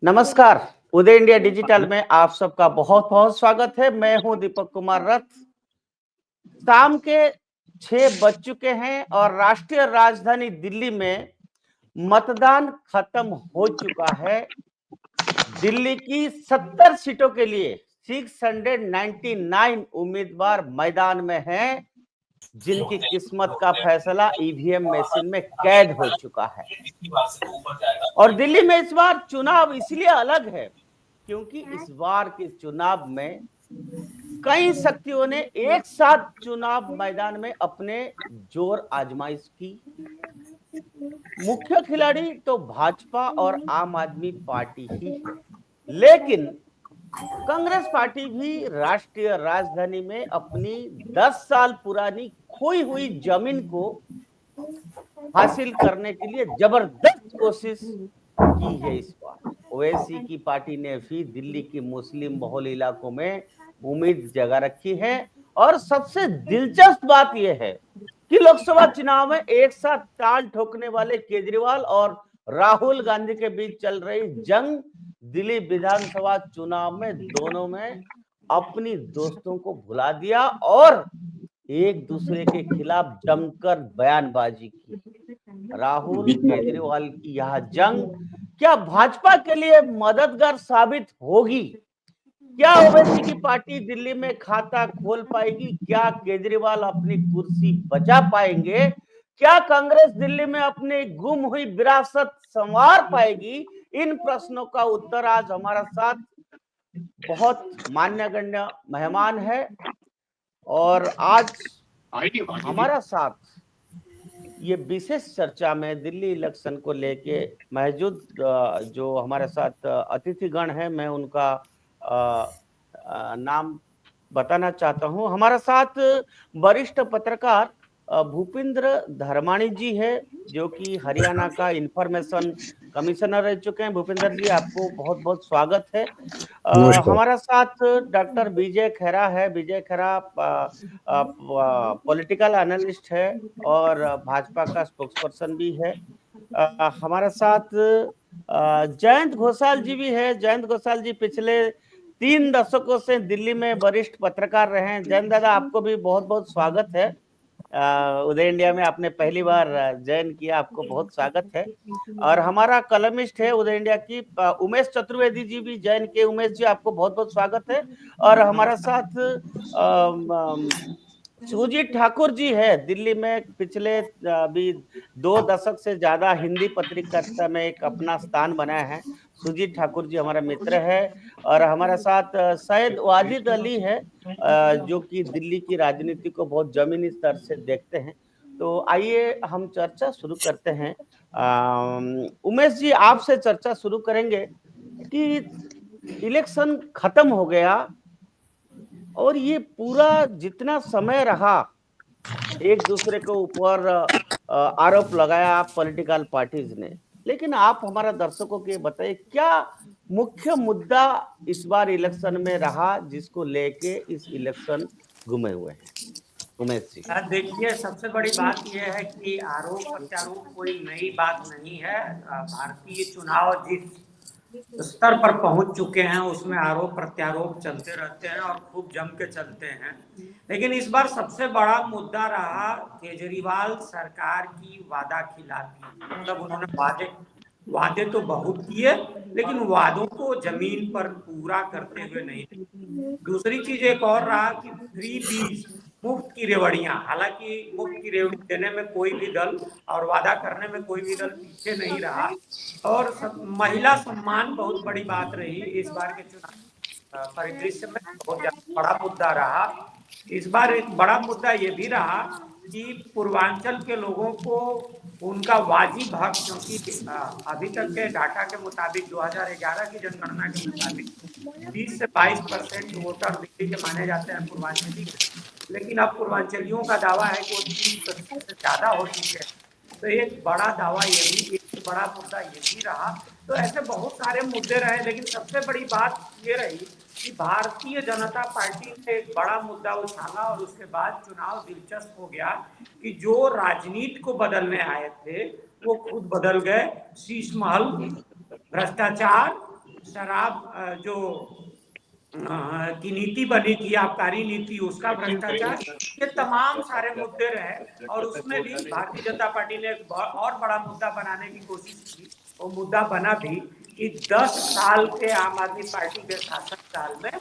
नमस्कार। उदय India digital में आप सबका बहुत बहुत स्वागत है। मैं हूं दीपक कुमार रथ। शाम के 6 बज चुके हैं और राष्ट्रीय राजधानी दिल्ली में मतदान खत्म हो चुका है। दिल्ली की 70 सीटों के लिए 699 उम्मीदवार मैदान में हैं, जिनकी किस्मत का फैसला ईवीएम मशीन में कैद हो चुका है। और दिल्ली में इस बार चुनाव इसलिए अलग है क्योंकि इस बार के चुनाव में कई शक्तियों ने एक साथ चुनाव मैदान में अपने जोर आजमाइश की। मुख्य खिलाड़ी तो भाजपा और आम आदमी पार्टी ही है, लेकिन कांग्रेस पार्टी भी राष्ट्रीय राजधानी में अपनी 10 साल पुरानी खोई हुई जमीन को हासिल करने के लिए जबरदस्त कोशिश की है। इस बार ओवैसी की पार्टी ने भी दिल्ली की मुस्लिम बहुल इलाकों में उम्मीद जगा रखी है। और सबसे दिलचस्प बात यह है कि लोकसभा चुनाव में एक साथ ताल ठोकने वाले केजरीवाल और राहुल गांधी के बीच चल रही जंग दिल्ली विधानसभा चुनाव में दोनों में अपनी दोस्तों को भुला दिया और एक दूसरे के खिलाफ जमकर बयानबाजी की। राहुल केजरीवाल की यह जंग क्या भाजपा के लिए मददगार साबित होगी? क्या ओवैसी की पार्टी दिल्ली में खाता खोल पाएगी? क्या केजरीवाल अपनी कुर्सी बचा पाएंगे? क्या कांग्रेस दिल्ली में अपनी गुम हुई विरासत संवार पाएगी? इन प्रश्नों का उत्तर आज हमारा साथ बहुत मान्यगण्य मेहमान है और आज हमारा साथ ये विशेष चर्चा में दिल्ली इलेक्शन को लेके मौजूद जो हमारे साथ अतिथिगण हैं, मैं उनका नाम बताना चाहता हूं। हमारा साथ वरिष्ठ पत्रकार भूपेंद्र धर्माणी जी है, जो कि हरियाणा का इंफॉर्मेशन कमिश्नर रह चुके हैं। भूपेंद्र जी, आपको बहुत बहुत स्वागत है। हमारा साथ डॉक्टर विजय खेरा है। विजय खेरा पॉलिटिकल एनालिस्ट है और भाजपा का स्पोक्सपर्सन भी है। हमारे साथ जयंत घोषाल जी भी है। जयंत घोषाल जी पिछले 3 दशकों से दिल्ली में वरिष्ठ पत्रकार रहे हैं। जयंत दादा, आपको भी बहुत बहुत स्वागत है। उदय इंडिया में आपने पहली बार ज्वाइन किया, आपको बहुत स्वागत है। और हमारा कलमिस्ट है उदय इंडिया की उमेश चतुर्वेदी जी भी ज्वाइन किए। उमेश जी, आपको बहुत बहुत स्वागत है। और हमारा साथ सुजीत ठाकुर जी है। दिल्ली में पिछले अभी 2 दशक से ज्यादा हिंदी पत्रकारिता में एक अपना स्थान बनाया है। सुजीत ठाकुर जी हमारा मित्र है। और हमारे साथ सैयद वाजिद अली है, जो कि दिल्ली की राजनीति को बहुत जमीनी स्तर से देखते हैं। तो आइए हम चर्चा शुरू करते हैं। उमेश जी, आपसे चर्चा शुरू करेंगे कि इलेक्शन खत्म हो गया और ये पूरा जितना समय रहा एक दूसरे के ऊपर आरोप लगाया पॉलिटिकल पार्टीज ने, लेकिन आप हमारा दर्शकों के बताइए क्या मुख्य मुद्दा इस बार इलेक्शन में रहा जिसको लेके इस इलेक्शन घूमे हुए हैं? उमेश जी। देखिए, सबसे बड़ी बात यह है कि आरोप प्रत्यारोप कोई नई बात नहीं है। भारतीय चुनाव जिस स्तर पर पहुंच चुके हैं उसमें आरोप प्रत्यारोप चलते रहते हैं और खूब जम के चलते हैं। लेकिन इस बार सबसे बड़ा मुद्दा रहा केजरीवाल सरकार की वादा खिलाफी। मतलब उन्होंने वादे तो बहुत किए, लेकिन वादों को जमीन पर पूरा करते हुए नहीं। दूसरी चीज एक और रहा कि फ्री बीज, मुफ्त की रेवड़ियां। हालांकि मुफ्त की रेवड़ी देने में कोई भी दल और वादा करने में कोई भी दल पीछे नहीं रहा। और महिला सम्मान बहुत बड़ी बात रही इस बार के चुनाव परिदृश्य में, बहुत बड़ा मुद्दा रहा। इस बार एक बड़ा मुद्दा ये भी रहा कि पूर्वांचल के लोगों को उनका वाजिब हक, क्योंकि अभी तक के डाटा के मुताबिक 2011 की जनगणना के मुताबिक 20 से 22% वोटर दिल्ली के माने जाते हैं पूर्वांचली, लेकिन अब पूर्वांचलियों का दावा है कि वो 30% से ज्यादा हो चुके हैं। तो एक बड़ा दावा ये भी, एक बड़ा मुद्दा ये भी रहा। तो ऐसे बहुत सारे मुद्दे रहे, लेकिन सबसे बड़ी बात ये रही कि भारतीय जनता पार्टी ने एक बड़ा मुद्दा उछाला और उसके बाद चुनाव दिलचस्प हो गया कि जो राजनीति को बदलने आए थे वो खुद बदल गए। शीश महल, भ्रष्टाचार शराब जो की नीति बनी थी, आबकारी नीति, उसका भ्रष्टाचार, ये तमाम सारे मुद्दे रहे। और उसमें भी भारतीय जनता पार्टी ने एक और बड़ा मुद्दा बनाने की कोशिश की। वो मुद्दा बना भी कि 10 साल के आम आदमी पार्टी के शासन काल में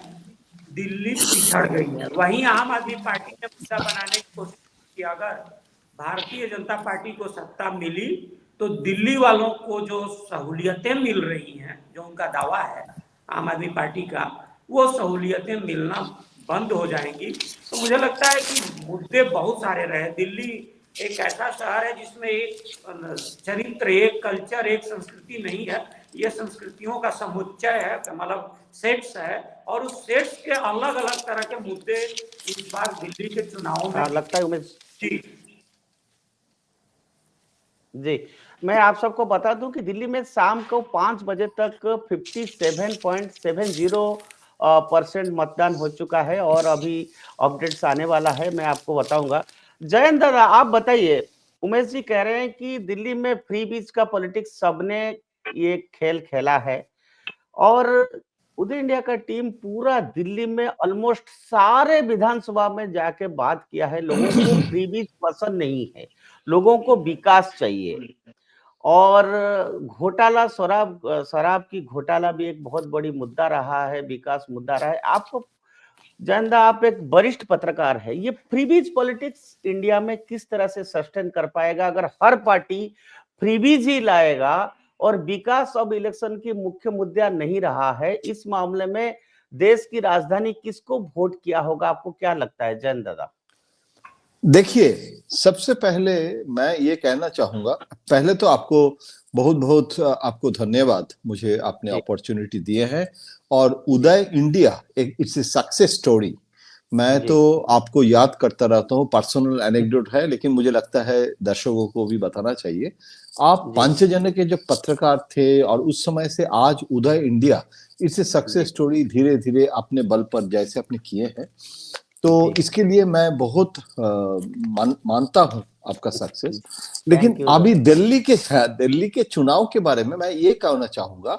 दिल्ली पिछड़ गई है। वहीं आम आदमी पार्टी ने मुद्दा बनाने की कोशिश की, अगर भारतीय जनता पार्टी को सत्ता मिली तो दिल्ली वालों को जो सहूलियतें मिल रही हैं, जो उनका दावा है आम आदमी पार्टी का, वो सहूलियतें मिलना बंद हो जाएंगी। तो मुझे लगता है कि मुद्दे बहुत सारे रहे। दिल्ली एक ऐसा शहर है जिसमें एक चरित्र, एक कल्चर, एक संस्कृति नहीं है। ये संस्कृतियों का समुच्चय है, मतलब सेट्स है, और उस सेट्स के अलग अलग तरह के मुद्दे इस बार दिल्ली के चुनाव में लगता है उमेश जी जी, मैं आप सबको बता दूं कि दिल्ली में शाम को 5 बजे तक 57.70% मतदान हो चुका है और अभी अपडेट्स आने वाला है, मैं आपको बताऊंगा। जयंत दादा, आप बताइए, उमेश जी कह रहे हैं कि दिल्ली में फ्री बीच का पॉलिटिक्स सबने ये खेल खेला है और उदय इंडिया का टीम पूरा दिल्ली में ऑलमोस्ट सारे विधानसभा में जाके बात किया है। लोगों को फ्री बीच पसंद नहीं है, लोगों को विकास चाहिए। और घोटाला, शराब की घोटाला भी एक बहुत बड़ी मुद्दा रहा है, विकास मुद्दा रहा है। आपको जयंदा, आप एक वरिष्ठ पत्रकार है, ये फ्रीबीज पॉलिटिक्स इंडिया में किस तरह से सस्टेन कर पाएगा अगर हर पार्टी फ्रीबीज ही लाएगा और विकास अब इलेक्शन की मुख्य मुद्दा नहीं रहा है? इस मामले में देश की राजधानी किसको वोट किया होगा, आपको क्या लगता है जयंत दादा? देखिए, सबसे पहले मैं ये कहना चाहूंगा, पहले तो आपको बहुत बहुत आपको धन्यवाद, मुझे आपने अपॉर्चुनिटी दिए हैं। और उदय इंडिया एक इट्स ए सक्सेस स्टोरी। मैं तो आपको याद करता रहता हूँ, पर्सनल एनेक्डोट है, लेकिन मुझे लगता है दर्शकों को भी बताना चाहिए। आप पांचजन्य के जब पत्रकार थे और उस समय से आज Uday India it's a success story धीरे धीरे अपने बल पर जैसे अपने किए हैं, तो इसके लिए मैं बहुत मानता हूं आपका सक्सेस। लेकिन अभी दिल्ली के चुनाव के बारे में मैं ये कहना चाहूंगा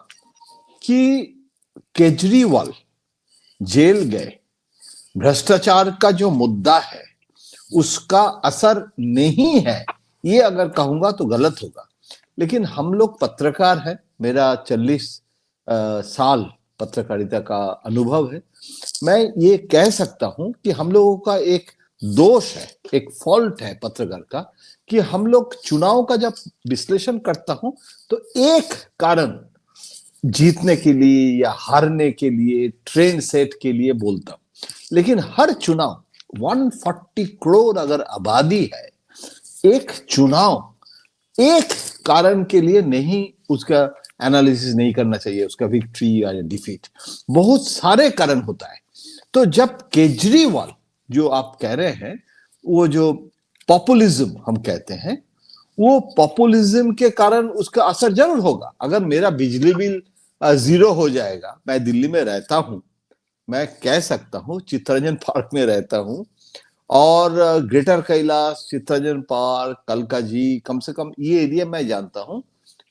कि केजरीवाल जेल गए, भ्रष्टाचार का जो मुद्दा है उसका असर नहीं है, ये अगर कहूंगा तो गलत होगा। लेकिन हम लोग पत्रकार हैं, मेरा 40 साल पत्रकारिता का अनुभव है। मैं ये कह सकता हूं कि हम लोगों का एक दोष है, एक फॉल्ट है पत्रकार का, कि हम लोग चुनाव का जब विश्लेषण करता हूं तो एक कारण जीतने के लिए या हारने के लिए, ट्रेंड सेट के लिए बोलता हूं। लेकिन हर चुनाव 140 करोड़ अगर आबादी है, एक चुनाव एक कारण के लिए नहीं, उसका एनालिसिस नहीं करना चाहिए, उसका विक्ट्री या डिफीट, बहुत सारे कारण होता है। तो जब केजरीवाल जो आप कह रहे हैं, वो जो पॉपुलिज्म हम कहते हैं, वो पॉपुलिज्म के कारण उसका असर जरूर होगा। अगर मेरा बिजली बिल 0 हो जाएगा, मैं दिल्ली में रहता हूं, मैं कह सकता हूं चित्तरंजन पार्क में रहता हूं, और ग्रेटर कैलाश, चित्तरंजन पार्क, कलकाजी, कम से कम ये एरिया मैं जानता हूं,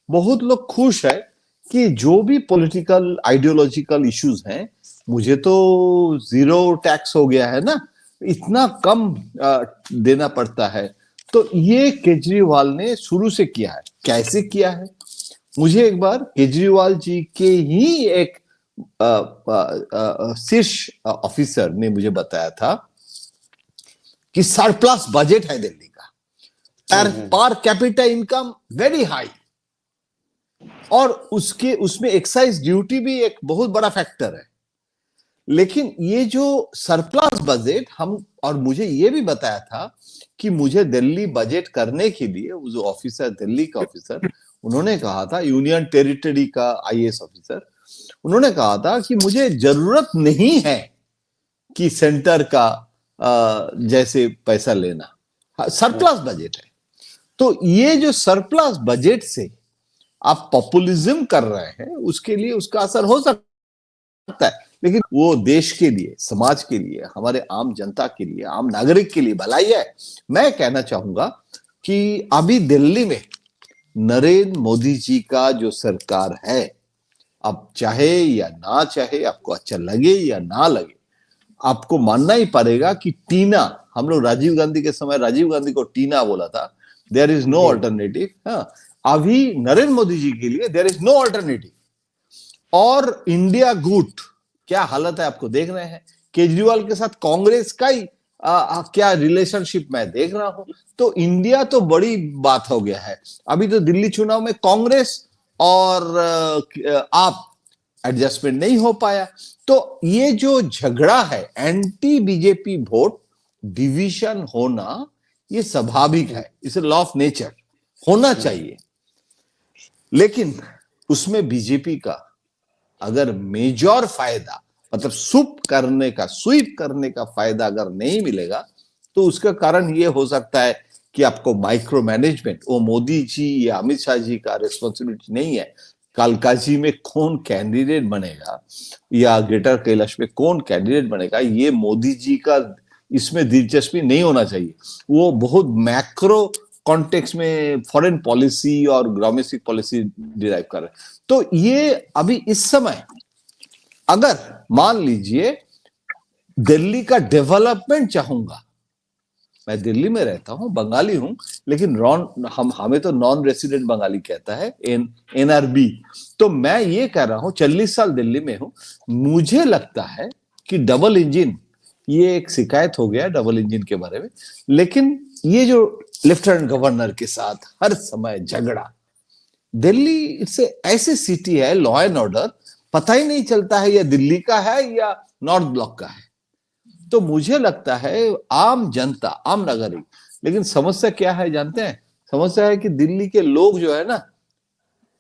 बहुत लोग खुश है कि जो भी पॉलिटिकल आइडियोलॉजिकल इश्यूज हैं, मुझे तो 0 टैक्स हो गया है ना, इतना कम देना पड़ता है। तो ये केजरीवाल ने शुरू से किया है। कैसे किया है? मुझे एक बार केजरीवाल जी के ही एक शीर्ष ऑफिसर ने मुझे बताया था कि सरप्लस बजट है दिल्ली का, per capita income very high, और उसमें एक्साइज ड्यूटी भी एक बहुत बड़ा फैक्टर है। लेकिन ये जो सरप्लस बजट और मुझे ये भी बताया था कि मुझे दिल्ली बजट करने के लिए, वो जो ऑफिसर, दिल्ली का ऑफिसर, उन्होंने कहा था, यूनियन टेरिटरी का आईएएस ऑफिसर, उन्होंने कहा था कि मुझे जरूरत नहीं है कि सेंटर का जैसे पैसा लेना, सरप्लस बजट है। तो ये जो सरप्लस बजट से आप पॉपुलिज्म कर रहे हैं, उसके लिए उसका असर हो सकता है, लेकिन वो देश के लिए, समाज के लिए, हमारे आम जनता के लिए, आम नागरिक के लिए भलाई है। मैं कहना चाहूंगा कि अभी दिल्ली में नरेंद्र मोदी जी का जो सरकार है, अब चाहे या ना चाहे, आपको अच्छा लगे या ना लगे, आपको मानना ही पड़ेगा कि टीना, हम लोग राजीव गांधी के समय राजीव गांधी को टीना बोला था, देयर इज नो जी। अल्टरनेटिव। हाँ, अभी नरेंद्र मोदी जी के लिए देयर इज नो अल्टरनेटिव। और इंडिया गुट क्या हालत है आपको देख रहे हैं, केजरीवाल के साथ कांग्रेस का ही क्या रिलेशनशिप मैं देख रहा हूं। तो इंडिया तो बड़ी बात हो गया है। अभी तो दिल्ली चुनाव में कांग्रेस और आप एडजस्टमेंट नहीं हो पाया। तो ये जो झगड़ा है, एंटी बीजेपी वोट डिवीजन होना, ये स्वाभाविक है, इसे लॉ ऑफ नेचर होना चाहिए। लेकिन उसमें बीजेपी का अगर मेजर फायदा, मतलब स्वीप करने का फायदा अगर नहीं मिलेगा, तो उसका कारण ये हो सकता है कि आपको माइक्रो मैनेजमेंट, वो मोदी जी या अमित शाह जी का रिस्पॉन्सिबिलिटी नहीं है। कालकाजी में कौन कैंडिडेट बनेगा या ग्रेटर कैलाश में कौन कैंडिडेट बनेगा, ये मोदी जी का इसमें दिलचस्पी नहीं होना चाहिए। वो बहुत मैक्रो कॉन्टेक्स्ट में फॉरेन पॉलिसी और डोमेस्टिक पॉलिसी डिराइव कर रहे हैं। तो ये अभी इस समय अगर मान लीजिए दिल्ली का डेवलपमेंट चाहूंगा, मैं दिल्ली में रहता हूं, बंगाली हूं, लेकिन हमें तो नॉन रेसिडेंट बंगाली कहता है, एनआरबी। तो मैं ये कह रहा हूं, 40 साल दिल्ली में हूं, मुझे लगता है कि डबल इंजन, ये एक शिकायत हो गया डबल इंजन के बारे में, लेकिन ये जो लेफ्टिनेंट गवर्नर के साथ हर समय झगड़ा, दिल्ली इट्स ऐसी सिटी है, लॉ एंड ऑर्डर पता ही नहीं चलता है या दिल्ली का है या नॉर्थ ब्लॉक का है। तो मुझे लगता है आम जनता, आम नागरिक, लेकिन समस्या क्या है जानते हैं, समस्या है कि दिल्ली के लोग जो है ना,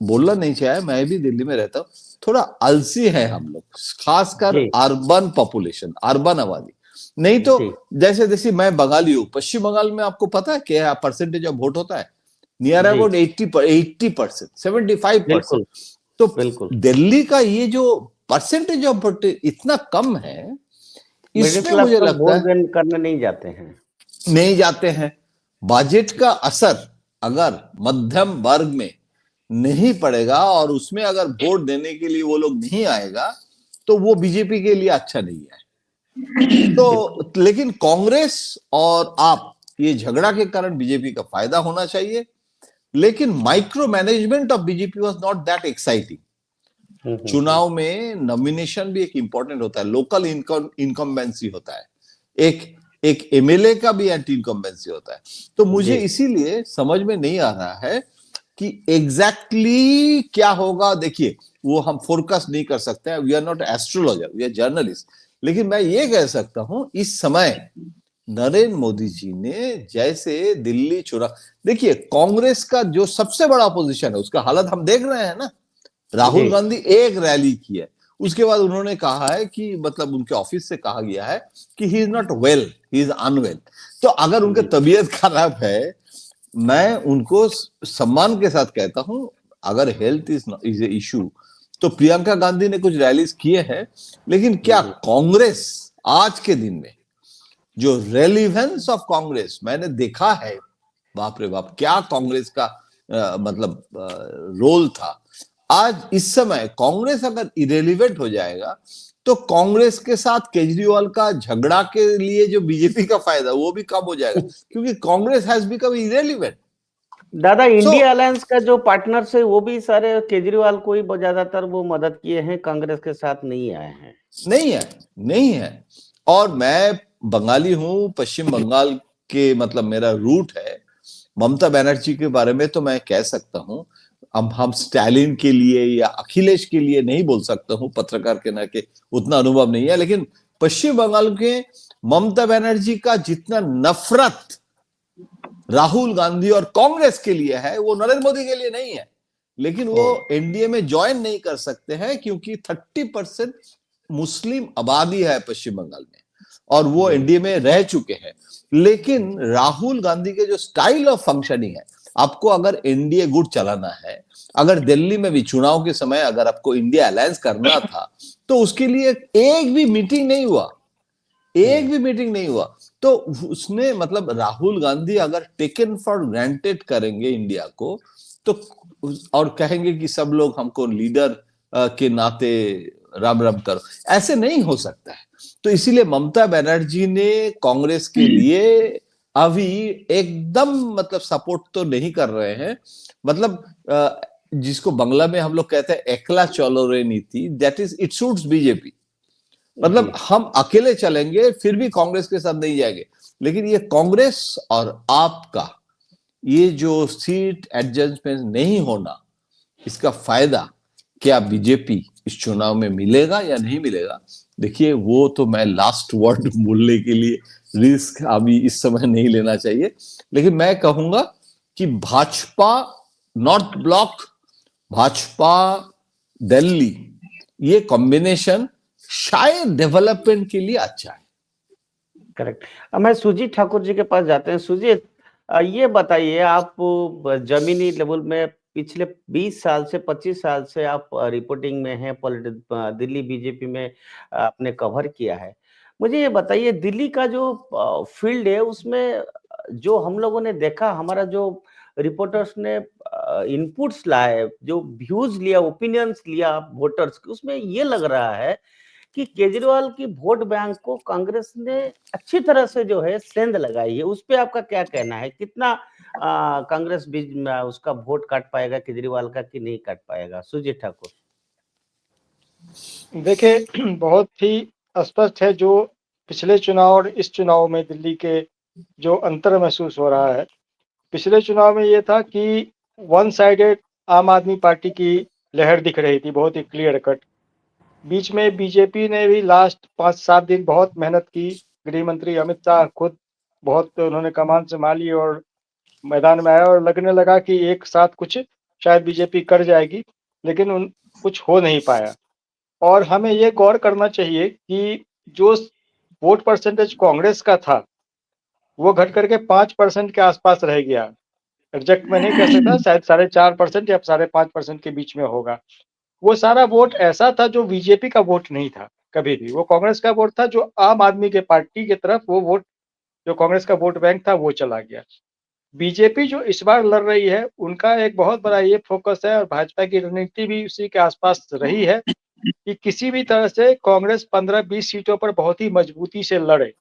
बोलना नहीं चाहिए, मैं भी दिल्ली में रहता हूँ, थोड़ा आलसी है हम लोग, खासकर जी। अर्बन पॉपुलेशन, अर्बन आबादी। नहीं तो जी। जैसे जैसे मैं बंगाली हूँ, पश्चिम बंगाल में आपको पता है क्या परसेंटेज ऑफ वोट होता है, नियर जी। अबाउट 80%, 75%। बिल्कुल। तो बिल्कुल। दिल्ली का ये जो परसेंटेज ऑफ वोट इतना कम है, मिडिल इसमें क्लास मुझे लोग लगता वोट है देने करने नहीं जाते हैं। नहीं जाते हैं। बजट का असर अगर मध्यम वर्ग में नहीं पड़ेगा और उसमें अगर वोट देने के लिए वो लोग नहीं आएगा, तो वो बीजेपी के लिए अच्छा नहीं है। तो लेकिन कांग्रेस और आप, ये झगड़ा के कारण बीजेपी का फायदा होना चाहिए, लेकिन micro management of BJP was not that exciting. चुनाव में नॉमिनेशन भी एक इंपॉर्टेंट होता है, लोकल इनकम्बेंसी होता है, एक एक एमएलए का भी एंटी इनकम्बेंसी होता है। तो मुझे जी। इसीलिए समझ में नहीं आ रहा है कि एग्जैक्टली क्या होगा। देखिए, वो हम फोरकास्ट नहीं कर सकते हैं, we are not astrologer, we are journalist. लेकिन मैं ये कह सकता हूं, इस समय नरेंद्र मोदी जी ने जैसे दिल्ली चुनाव, देखिए कांग्रेस का जो सबसे बड़ा अपोजिशन है उसका हालत हम देख रहे हैं ना। राहुल जी। गांधी एक रैली की है, उसके बाद उन्होंने कहा है कि, मतलब उनके ऑफिस से कहा गया है कि he is not well, he is unwell. तो अगर उनकी जी। तबीयत खराब है, मैं उनको सम्मान के साथ कहता हूं, अगर हेल्थ इज ए इशू, तो प्रियंका गांधी ने कुछ रैलीज किए हैं, लेकिन क्या जी। कांग्रेस आज के दिन में, जो रेलिवेंस ऑफ कांग्रेस मैंने देखा है, बाप रे बाप, क्या कांग्रेस का मतलब रोल था। आज इस समय कांग्रेस अगर इरेलीवेंट हो जाएगा, तो कांग्रेस के साथ केजरीवाल का झगड़ा के लिए जो बीजेपी का फायदा, वो भी कम हो जाएगा, क्योंकि कांग्रेस हैज बिकम इरेलीवेंट। दादा, सो इंडिया अलायंस का जो पार्टनर्स है वो भी सारे केजरीवाल को ही ज्यादातर वो मदद किए हैं, कांग्रेस के साथ नहीं आए हैं। नहीं है, नहीं है। और मैं बंगाली हूं, पश्चिम बंगाल के, मतलब मेरा रूट है। ममता बनर्जी के बारे में तो मैं कह सकता हूं, अब हम स्टालिन के लिए या अखिलेश के लिए नहीं बोल सकता हूं, पत्रकार के नाते उतना अनुभव नहीं है, लेकिन पश्चिम बंगाल के ममता बनर्जी का जितना नफरत राहुल गांधी और कांग्रेस के लिए है, वो नरेंद्र मोदी के लिए नहीं है। लेकिन वो एनडीए में ज्वाइन नहीं कर सकते हैं, क्योंकि 30% मुस्लिम आबादी है पश्चिम बंगाल में, और वो एनडीए में रह चुके हैं। लेकिन राहुल गांधी के जो स्टाइल ऑफ फंक्शनिंग है, आपको अगर एनडीए गुट चलाना है, अगर दिल्ली में भी चुनाव के समय अगर आपको इंडिया अलायंस करना था, तो उसके लिए एक भी मीटिंग नहीं हुआ, एक भी मीटिंग नहीं हुआ। तो उसने, मतलब राहुल गांधी अगर टेकन फॉर ग्रांटेड करेंगे इंडिया को, तो और कहेंगे कि सब लोग हमको लीडर के नाते राम राम करो, ऐसे नहीं हो सकता है। तो इसीलिए ममता बनर्जी ने कांग्रेस के लिए अभी एकदम मतलब सपोर्ट तो नहीं कर रहे हैं, मतलब जिसको बांग्ला में हम लोग कहते हैं एकला चलो रे नीति, that is it suits BJP. मतलब हम अकेले चलेंगे फिर भी कांग्रेस के साथ नहीं जाएंगे, लेकिन ये कांग्रेस और आपका ये जो सीट एडजस्टमेंट नहीं होना, इसका फायदा क्या बीजेपी इस चुनाव में मिलेगा या नहीं मिलेगा, देखिए वो तो मैं लास्ट वर्ड बोलने के लिए रिस्क अभी इस समय नहीं लेना चाहिए। लेकिन मैं कहूंगा कि भाजपा नॉर्थ ब्लॉक, भाजपा दिल्ली, ये कॉम्बिनेशन शायद डेवलपमेंट के लिए अच्छा है। करेक्ट। अब मैं सुजीत ठाकुर जी के पास जाते हैं। सुजीत, ये बताइए, आप जमीनी लेवल में पिछले 20 साल से 25 साल से आप रिपोर्टिंग में हैं, दिल्ली बीजेपी में आपने कवर किया है। मुझे ये बताइए, दिल्ली का जो फील्ड है उसमें जो हम लोगों ने देखा, हमारा जो रिपोर्टर्स ने इनपुट्स लाए, जो व्यूज लिया, ओपिनियंस लिया वोटर्स, उसमें ये लग रहा है कि केजरीवाल की वोट बैंक को कांग्रेस ने अच्छी तरह से जो है सेंध लगाई है। उस पे आपका क्या कहना है? कितना कांग्रेस उसका वोट काट पाएगा केजरीवाल का कि नहीं काट पाएगा? सुजीत ठाकुर। देखिए, बहुत ही स्पष्ट है जो पिछले चुनाव और इस चुनाव में दिल्ली के जो अंतर महसूस हो रहा है। पिछले चुनाव में ये था कि वन साइडेड आम आदमी पार्टी की लहर दिख रही थी, बहुत ही क्लियर कट। बीच में बीजेपी ने भी लास्ट 5-7 दिन बहुत मेहनत की। गृह मंत्री अमित शाह खुद बहुत उन्होंने कमान संभाली और मैदान में आया और लगने लगा कि एक साथ कुछ शायद बीजेपी कर जाएगी, लेकिन कुछ हो नहीं पाया। और हमें ये गौर करना चाहिए कि जो वोट परसेंटेज कांग्रेस का था वो घट करके 5% के आसपास रह गया। एग्जैक्ट मैं नहीं कह सकता, शायद 4.5% या 5.5% के बीच में होगा। वो सारा वोट ऐसा था जो बीजेपी का वोट नहीं था कभी भी, वो कांग्रेस का वोट था, जो आम आदमी के पार्टी की तरफ वो वोट, जो कांग्रेस का वोट बैंक था वो चला गया। बीजेपी जो इस बार लड़ रही है उनका एक बहुत बड़ा ये फोकस है और भाजपा की रणनीति भी उसी के आसपास रही है कि किसी भी तरह से कांग्रेस 15-20 सीटों पर बहुत ही मजबूती से लड़े।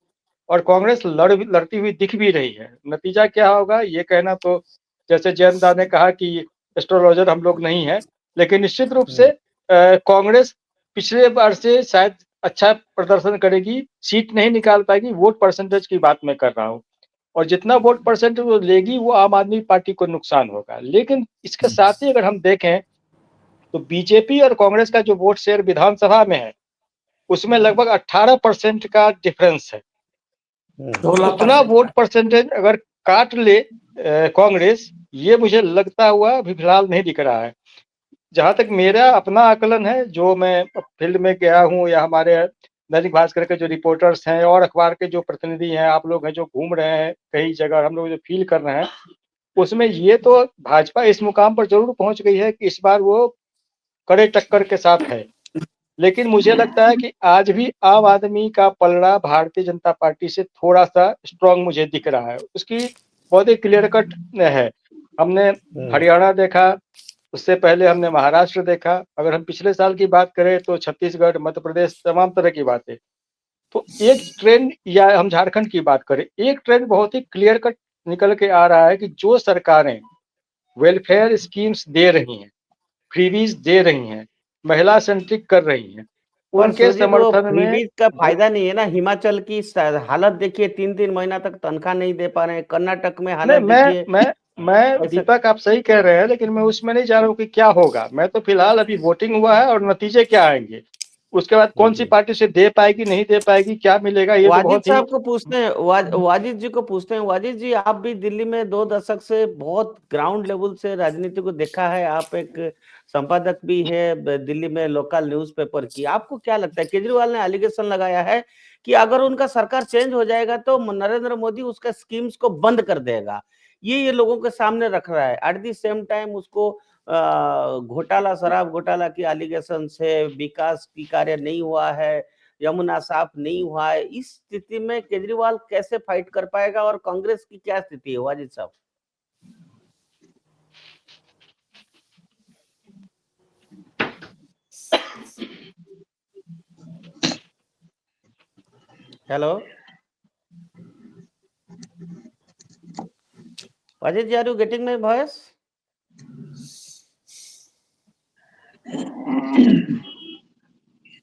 और कांग्रेस लड़ती हुई दिख भी रही है। नतीजा क्या होगा ये कहना तो, जैसे जयंतदा ने कहा कि एस्ट्रोलॉजर हम लोग नहीं है, लेकिन निश्चित रूप से कांग्रेस पिछले बार से शायद अच्छा प्रदर्शन करेगी, सीट नहीं निकाल पाएगी, वोट परसेंटेज की बात मैं कर रहा हूँ। और जितना वोट परसेंटेज वो लेगी वो आम आदमी पार्टी को नुकसान होगा। लेकिन इसके साथ ही अगर हम देखें तो बीजेपी और कांग्रेस का जो वोट शेयर विधानसभा में है उसमें लगभग 18% का डिफरेंस है। उतना वोट परसेंटेज अगर काट ले कांग्रेस, ये मुझे लगता हुआ अभी फिलहाल नहीं दिख रहा है। जहां तक मेरा अपना आकलन है, जो मैं फील्ड में गया हूं या हमारे दैनिक भास्कर के जो रिपोर्टर्स हैं और अखबार के जो प्रतिनिधि हैं, आप लोग हैं जो घूम रहे हैं कई जगह, हम लोग जो फील कर रहे हैं, उसमें ये तो भाजपा इस मुकाम पर जरूर पहुंच गई है कि इस बार वो कड़े टक्कर के साथ है। लेकिन मुझे लगता है कि आज भी आम आदमी का पलड़ा भारतीय जनता पार्टी से थोड़ा सा स्ट्रांग मुझे दिख रहा है। उसकी बहुत ही क्लियर कट है। हमने हरियाणा देखा, उससे पहले हमने महाराष्ट्र देखा, अगर हम पिछले साल की बात करें तो छत्तीसगढ़, मध्य प्रदेश, तमाम तरह की बातें। तो एक ट्रेंड, या हम झारखंड की बात करें, एक ट्रेंड बहुत ही क्लियर कट निकल के आ रहा है कि जो सरकारें वेलफेयर स्कीम्स दे रही हैं, फ्रीबीज दे रही हैं, महिला सेंट्रिक कर रही हैं, उनके समर्थन में फ्रीबीज का फायदा नहीं है ना। हिमाचल की हालत देखिए, 3-3 महीना तक तनख्वाह नहीं दे पा रहे हैं। कर्नाटक में हालत देखिए। मैं दीपक आप सही कह रहे हैं, लेकिन मैं उसमें नहीं जा रहा हूँ कि क्या होगा। मैं तो फिलहाल अभी वोटिंग हुआ है और नतीजे क्या आएंगे, उसके बाद कौन सी पार्टी से दे पाएगी नहीं दे पाएगी, क्या मिलेगा, ये तो वाजिद बहुत ही साहब को पूछते हैं, वाजिद जी को पूछते हैं। वाजिद जी, आप भी दिल्ली में 2 दशक से बहुत ग्राउंड लेवल से राजनीति को देखा है, आप एक संपादक भी है दिल्ली में लोकल न्यूज़पेपर की। आपको क्या लगता है, केजरीवाल ने एलिगेशन लगाया है कि अगर उनका सरकार चेंज हो जाएगा तो नरेंद्र मोदी उसका स्कीम्स को बंद कर देगा। ये लोगों के सामने रख रहा है। एट द सेम टाइम उसको घोटाला, शराब घोटाला की एलिगेशन है, विकास की कार्य नहीं हुआ है, यमुना साफ नहीं हुआ है। इस स्थिति में केजरीवाल कैसे फाइट कर पाएगा और कांग्रेस की क्या स्थिति है, वाजिद साहब? Hello Ajay ji, are you getting my voice?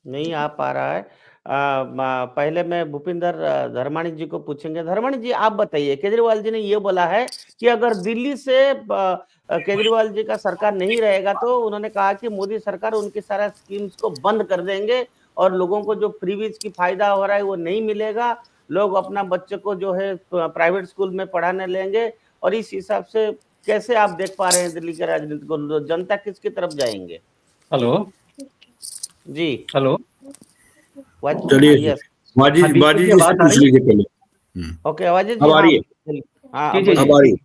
नहीं आ पा रहा है। पहले मैं भूपिंदर धर्माणी जी को पूछेंगे। धर्माणी जी, आप बताइए, केजरीवाल जी ने ये बोला है कि अगर दिल्ली से केजरीवाल जी का सरकार नहीं रहेगा तो उन्होंने कहा कि मोदी सरकार उनकी सारा स्कीम्स को बंद कर देंगे और लोगों को जो फ्रीबीज की फायदा हो रहा है वो नहीं मिलेगा। लोग अपना बच्चे को जो है प्राइवेट स्कूल में पढ़ाने लेंगे। और इस हिसाब से कैसे आप देख पा रहे हैं दिल्ली के राजनीति को, जनता किसकी तरफ जाएंगे? हेलो जी हेलो चलिए यस। बाजी हाँ, बीच बाजी में जी से आवाज आ पूछ रही है? लीजिए पहले। ओके अवाजित जी, अब आ हाँ रही है? हाँ जी अब जी बोलिए। अब आ रही है?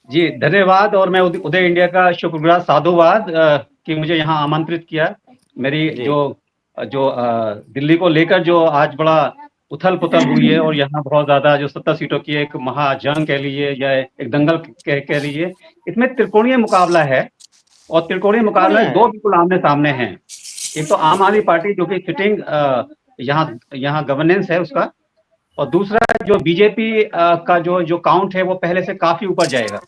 जी, धन्यवाद। और मैं उदय इंडिया का शुक्रगुजार, साधुवाद कि मुझे यहाँ आमंत्रित किया। मेरी जी जो दिल्ली को लेकर जो आज बड़ा उथल पुथल हुई है और यहाँ बहुत ज्यादा जो 70 सीटों की एक महाजंग कह लीजिए या एक दंगल कह लीजिए, इसमें त्रिकोणीय मुकाबला है। और त्रिकोणीय मुकाबला में बढ़िया दो है। बिल्कुल आमने सामने हैं। एक तो आम आदमी पार्टी जो कि सिटिंग यहाँ गवर्नेंस है उसका, और दूसरा जो बीजेपी का जो काउंट है वो पहले से काफी ऊपर जाएगा।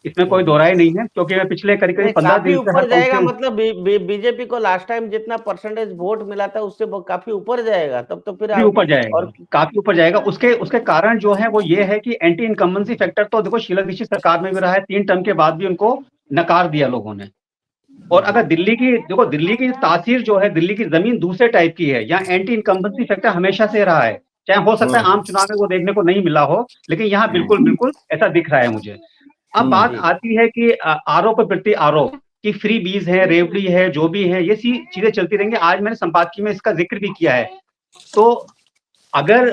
इसमें कोई दो राय नहीं है, क्योंकि मैं पिछले करीब नहीं, करीब 15 काफी दिन से हर ऊपर काउंट जाएगा के मतलब बीजेपी को लास्ट टाइम जितना परसेंटेज वोट मिला था उससे काफी ऊपर जाएगा, तब तो फिर काफी आप ऊपर जाएगा, और काफी ऊपर जाएगा। उसके कारण जो है वो ये है कि एंटी इनकम्बेंसी फैक्टर तो देखो शीला दीक्षित सरकार में भी रहा है, 3 टर्म के बाद भी उनको नकार दिया लोगों ने। और अगर दिल्ली की तासीर जो है, दिल्ली की जमीन दूसरे टाइप की है, यहाँ एंटी इनकम्बेंसी फैक्टर हमेशा से रहा है। चाहे हो सकता है आम चुनाव में वो देखने को नहीं मिला हो, लेकिन यहाँ बिल्कुल बिल्कुल ऐसा दिख रहा है मुझे। अब बात जी आती है कि आरोप प्रति आरोप कि फ्री बीज है, रेवड़ी है, जो भी है, ये सी चीजें चलती रहेंगी। आज मैंने संपादकीय में इसका जिक्र भी किया है। तो अगर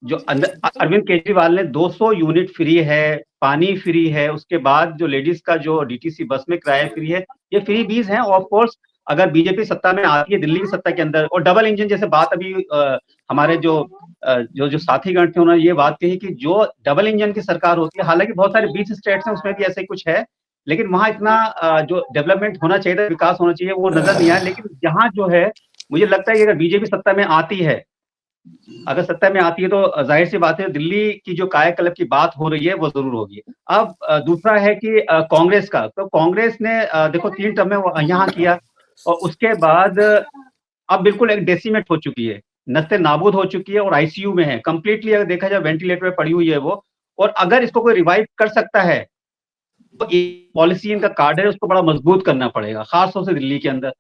जो अरविंद केजरीवाल ने 200 यूनिट फ्री है, पानी फ्री है, उसके बाद जो लेडीज का जो डीटीसी बस में किराया फ्री है, ये फ्री बीज हैं। ऑफ कोर्स अगर बीजेपी सत्ता में आती है दिल्ली की सत्ता के अंदर, और डबल इंजन जैसे बात अभी हमारे जो साथीगण थे उन्होंने ये बात कही कि जो डबल इंजन की सरकार होती है, हालांकि बहुत सारे 20 स्टेट्स हैं उसमें भी ऐसे कुछ है, लेकिन वहां इतना जो डेवलपमेंट होना चाहिए था, विकास होना चाहिए, वो नजर नहीं आया। लेकिन यहाँ जो है, मुझे लगता है कि अगर बीजेपी सत्ता में आती है, अगर सत्ता में आती है तो जाहिर सी बात है दिल्ली की जो कायाकल्प की बात हो रही है वो जरूर होगी। अब दूसरा है कि कांग्रेस का, तो कांग्रेस ने देखो 3 टर्म में यहाँ किया, और उसके बाद अब बिल्कुल एक डेसिमेट हो चुकी है, नस्ते नाबूद हो चुकी है और आईसीयू में है कंप्लीटली। अगर देखा जाए वेंटिलेटर पे पड़ी हुई है वो। और अगर इसको कोई रिवाइव कर सकता है तो पॉलिसी इनका कार्ड है, उसको बड़ा मजबूत करना पड़ेगा, खासतौर से दिल्ली के अंदर।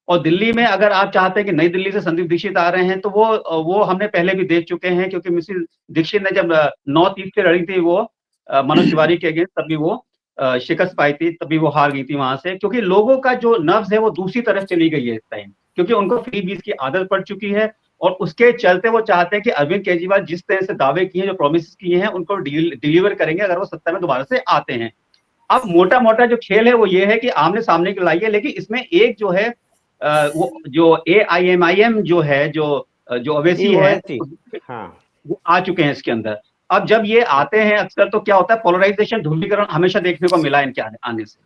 और दिल्ली में अगर आप चाहते हैं कि नई दिल्ली से संदीप दीक्षित आ रहे हैं, तो वो हमने पहले भी देख चुके हैं, क्योंकि मिसेस दीक्षित ने जब नॉर्थ ईस्ट से लड़ी थी वो मनोज तिवारी के अगेंस्ट, तभी वो शिकस्त पाई थी, तभी वो हार गई थी वहां से, क्योंकि लोगों का जो नर्व्स है वो दूसरी तरफ चली गई है इस टाइम, क्योंकि उनको फ्री बीज की आदत पड़ चुकी है। और उसके चलते वो चाहते हैं कि अरविंद केजरीवाल जिस तरह से दावे किए हैं, जो प्रोमिस किए हैं, उनको डिलीवर करेंगे अगर वो सत्ता में दोबारा से आते हैं। अब मोटा मोटा जो खेल है वो ये है कि आमने सामने की लड़ाई है, लेकिन इसमें एक जो है वो जो AIMIM जो है, जो अवैसी है, हाँ वो आ चुके हैं इसके अंदर। अब जब ये आते हैं अक्सर, तो क्या होता है, पोलराइजेशन, ध्रुवीकरण हमेशा देखने को मिला इनके आने से।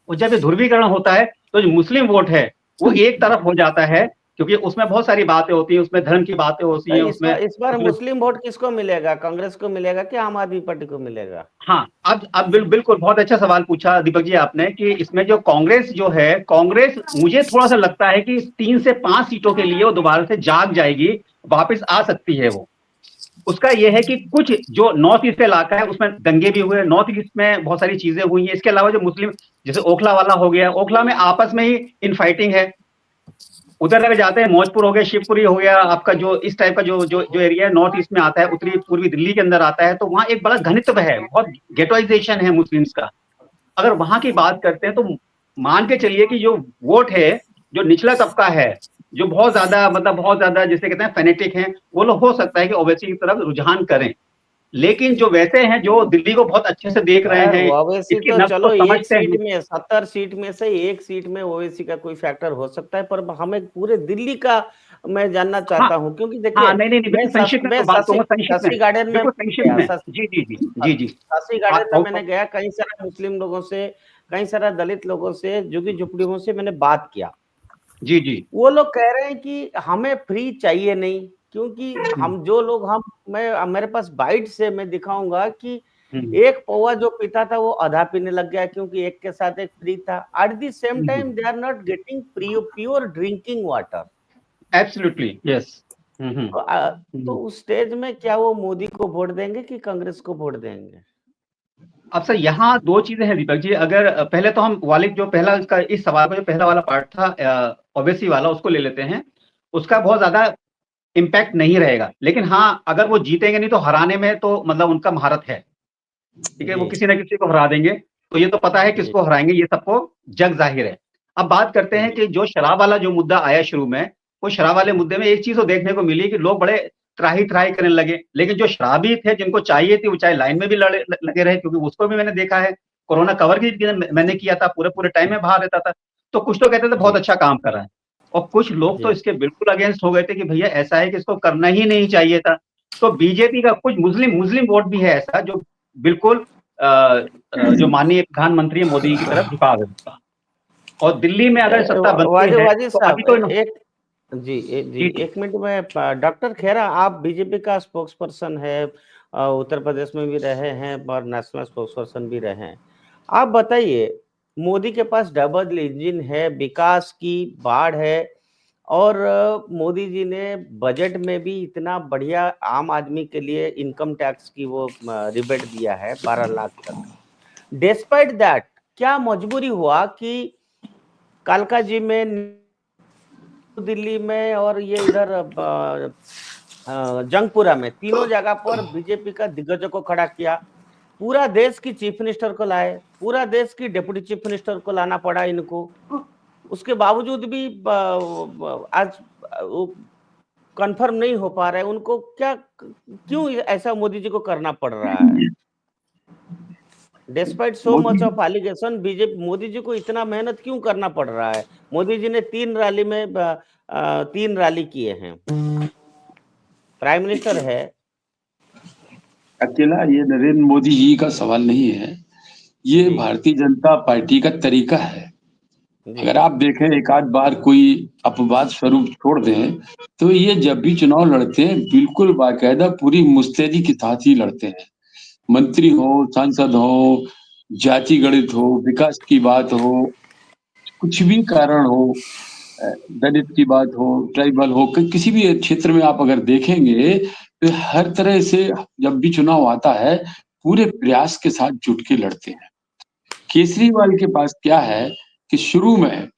और जब ये ध्रुवीकरण होता है तो जो मुस्लिम वोट है वो एक तरफ हो जाता है, क्योंकि उसमें बहुत सारी बातें होती हैं, उसमें धर्म की बातें होती हैं, उसमें इस बार मुस्लिम वोट किसको मिलेगा? कांग्रेस को मिलेगा कि आम आदमी पार्टी को मिलेगा? हाँ, अब बिल्कुल बहुत अच्छा सवाल पूछा दीपक जी आपने, कि इसमें जो कांग्रेस जो है, कांग्रेस मुझे थोड़ा सा लगता है कि 3 से 5 सीटों के लिए वो दोबारा से जाग जाएगी, वापस आ सकती है वो। उसका ये है कि कुछ जो नॉर्थ ईस्ट इलाका है उसमें दंगे भी हुए, नॉर्थ ईस्ट में बहुत सारी चीजें हुई हैं। इसके अलावा जो मुस्लिम, जैसे ओखला वाला हो गया, ओखला में आपस में ही इनफाइटिंग है। उधर अगर जाते हैं, मौजपुर हो गया, शिवपुरी हो गया, आपका जो इस टाइप का जो एरिया है नॉर्थ ईस्ट में आता है, उत्तरी पूर्वी दिल्ली के अंदर आता है, तो वहां एक बड़ा घनित्व है, बहुत गेटोइजेशन है मुस्लिम्स का। अगर वहां की बात करते हैं तो मान के चलिए कि जो वोट है, जो निचला तबका है, जो बहुत ज्यादा मतलब बहुत ज्यादा जिसे कहते हैं फेनेटिक हैं, वो लोग हो सकता है कि ओवैसी की तरफ रुझान करें। लेकिन जो वैसे हैं जो दिल्ली को बहुत अच्छे से देख रहे हैं, ओवैसी इसकी तो नब्ज चलो को एक समझते सीट हैं। में 70 सीट में से एक सीट में ओवैसी का कोई फैक्टर हो सकता है, पर हमें पूरे दिल्ली का मैं जानना हाँ चाहता हूं, क्योंकि हाँ, देखिए नहीं नहीं नहीं, बिल्कुल संक्षिप्त में बात करूंगा, संक्षिप्त में, शशि गार्डन में बिल्कुल संक्षिप्त गया, में। जी जी जी जी जी। शशि गार्डन में मैंने गया, कई सारे मुस्लिम लोगों से, कई सारे दलित लोगों से, झुग्गी झुपड़ियों से मैंने बात किया। जी जी वो लोग कह रहे हैं कि हमें फ्री चाहिए नहीं, क्योंकि हम जो लोग हम मैं मेरे पास बाइट से मैं दिखाऊंगा कि एक पौवा जो पीता था वो आधा पीने लग गया, क्योंकि एक के साथ एक फ्री था। At the same time they are not getting pure drinking water. Absolutely yes. तो उस स्टेज में क्या वो मोदी को वोट देंगे कि कांग्रेस को वोट देंगे? अब सर यहाँ दो चीजें हैं दीपक जी। अगर पहले तो हम वाले जो पहला इसका इस सवाल का जो पहला वाला पार्ट था ओबीसी वाला, उसको ले लेते हैं। उसका बहुत ज्यादा इम्पैक्ट नहीं रहेगा, लेकिन हाँ अगर वो जीतेंगे नहीं तो हराने में तो मतलब उनका महारत है, ठीक है। वो किसी ना किसी को हरा देंगे, तो ये तो पता है किसको हराएंगे, ये सबको जग जाहिर है। अब बात करते हैं कि जो शराब वाला जो मुद्दा आया शुरू में, वो शराब वाले मुद्दे में एक चीज तो देखने को मिली कि लोग बड़े त्राही त्राही करने लगे, लेकिन जो शराबी थे जिनको चाहिए थी वो चाहे लाइन में भी लगे रहे, क्योंकि उसको भी मैंने देखा है। कोरोना कवर भी मैंने किया था, पूरे टाइम में बाहर रहता था, तो कुछ तो कहते थे बहुत अच्छा काम कर रहा है, और कुछ लोग तो इसके बिल्कुल अगेंस्ट हो गए थे कि भैया ऐसा है कि इसको करना ही नहीं चाहिए था। तो बीजेपी का कुछ मुस्लिम वोट भी है ऐसा जो बिल्कुल जो माननीय प्रधानमंत्री मोदी की तरफ झुकाव है उसका। और दिल्ली में अगर सत्ता बनती है वाजिद तो अभी साहब, तो जी एक मिनट में। डॉक्टर खेरा, आप बीजेपी का स्पोक्स पर्सन है, उत्तर प्रदेश में भी रहे हैं और नेशनल स्पोक्स पर्सन भी रहे हैं। आप बताइए, मोदी के पास डबल इंजन है, विकास की बाढ़ है, और मोदी जी ने बजट में भी इतना बढ़िया आम आदमी के लिए इनकम टैक्स की वो रिबेट दिया है 12 लाख तक। डिस्पाइट दैट, क्या मजबूरी हुआ कि कालका जी में, दिल्ली में, और ये इधर जंगपुरा में, तीनों जगह पर बीजेपी का दिग्गजों को खड़ा किया। पूरा देश की चीफ मिनिस्टर को लाए, पूरा देश की डिप्टी चीफ मिनिस्टर को लाना पड़ा इनको। उसके बावजूद भी आज कंफर्म नहीं हो पा रहा है उनको। क्या, क्यों ऐसा मोदी जी को करना पड़ रहा है? Despite so much of allegation, BJP Modi ji को इतना मेहनत क्यों करना पड़ रहा है? मोदी जी ने 3 रैली किए हैं, प्राइम मिनिस्टर है। अकेला ये नरेंद्र मोदी जी का सवाल नहीं है, ये भारतीय जनता पार्टी का तरीका है। अगर आप देखें एक आध बार कोई अपवाद स्वरूप छोड़ दें, तो ये जब भी चुनाव लड़ते हैं बिल्कुल बाकायदा पूरी मुस्तैदी के साथ ही लड़ते हैं। मंत्री हो, सांसद हो, जाति गणित हो, विकास की बात हो, कुछ भी कारण हो, दलित की बात हो, ट्राइबल हो, किसी भी क्षेत्र में आप अगर देखेंगे तो हर तरह से जब भी चुनाव आता है पूरे प्रयास के साथ जुट के लड़ते हैं। केजरीवाल के पास क्या है कि शुरू में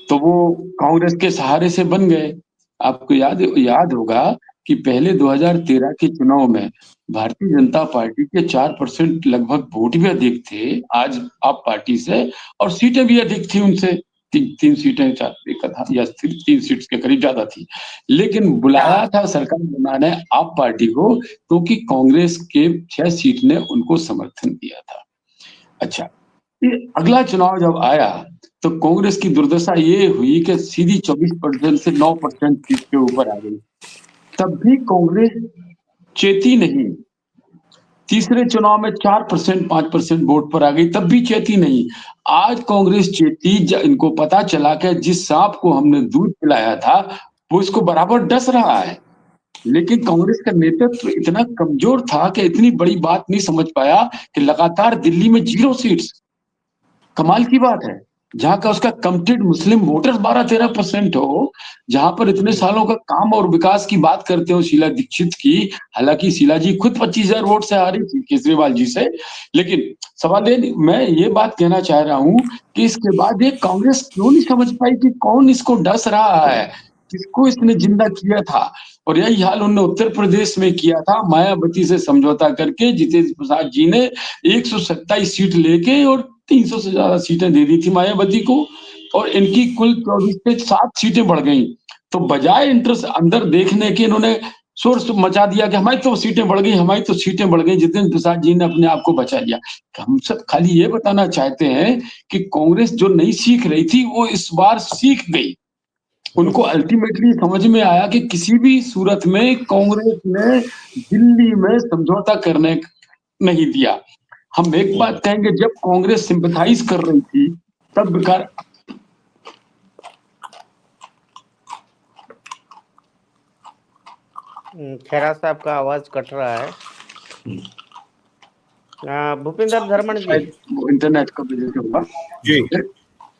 तो वो कांग्रेस के सहारे से बन गए। आपको याद होगा कि पहले 2013 के चुनाव में भारतीय जनता पार्टी के 4% लगभग वोट भी अधिक थे आज आप पार्टी से, और सीटें भी अधिक थी उनसे। 3 सीटें, 3 सीट्स के करीब ज्यादा थी। लेकिन बुलाया था सरकार बनाने आप पार्टी को, क्योंकि कांग्रेस के 6 सीट ने उनको समर्थन दिया था। अच्छा, ये अगला चुनाव जब आया तो कांग्रेस की दुर्दशा ये हुई कि सीधी 24% से 9% सीट के ऊपर आ गई। तब भी कांग्रेस चेती नहीं। तीसरे चुनाव में 4%, 5% वोट पर आ गई, तब भी चेती नहीं। आज कांग्रेस चेती, इनको पता चला कि जिस सांप को हमने दूध पिलाया था वो इसको बराबर डस रहा है। लेकिन कांग्रेस का नेतृत्व इतना कमजोर था कि इतनी बड़ी बात नहीं समझ पाया कि लगातार दिल्ली में 0 सीट्स। कमाल की बात है, जहां का उसका कमिटेड मुस्लिम वोटर्स 12-13% हो, जहां पर इतने सालों का काम और विकास की बात करते हो शीला दीक्षित की। हालांकि शीला जी खुद 25,000 वोट से हारी थी केजरीवाल जी से। लेकिन सवाल ये, मैं ये बात कहना चाह रहा हूं कि इसके बाद ये कांग्रेस क्यों नहीं समझ पाई कि कौन इसको डस रहा है, किसको इसने जिंदा किया था। और यही हाल उन्होंने उत्तर प्रदेश में किया था, मायावती से समझौता करके जितेंद्र प्रसाद जी ने 127 सीट लेके और 300 से ज्यादा सीटें दे दी थी मायावती को, और इनकी कुल 24 से 7 सीटें बढ़ गई। तो बजाय इंटरेस्ट अंदर देखने के इन्होंने शोर मचा दिया कि हमारी तो सीटें बढ़ गई, हमारी तो सीटें बढ़ गई। जितेंद्र प्रसाद जी ने अपने आप को बचा लिया। हम सब खाली ये बताना चाहते हैं कि कांग्रेस जो नहीं सीख रही थी वो इस बार सीख गई। उनको अल्टीमेटली समझ में आया कि किसी भी सूरत में कांग्रेस ने दिल्ली में समझौता करने नहीं दिया। हम एक बात कहेंगे, जब कांग्रेस सिंपैथाइज कर रही थी तब बेकार खेरा साहब का आवाज कट रहा है। भूपिंदर धर्मण जी। शायद वो इंटरनेट का वजह से होगा जी।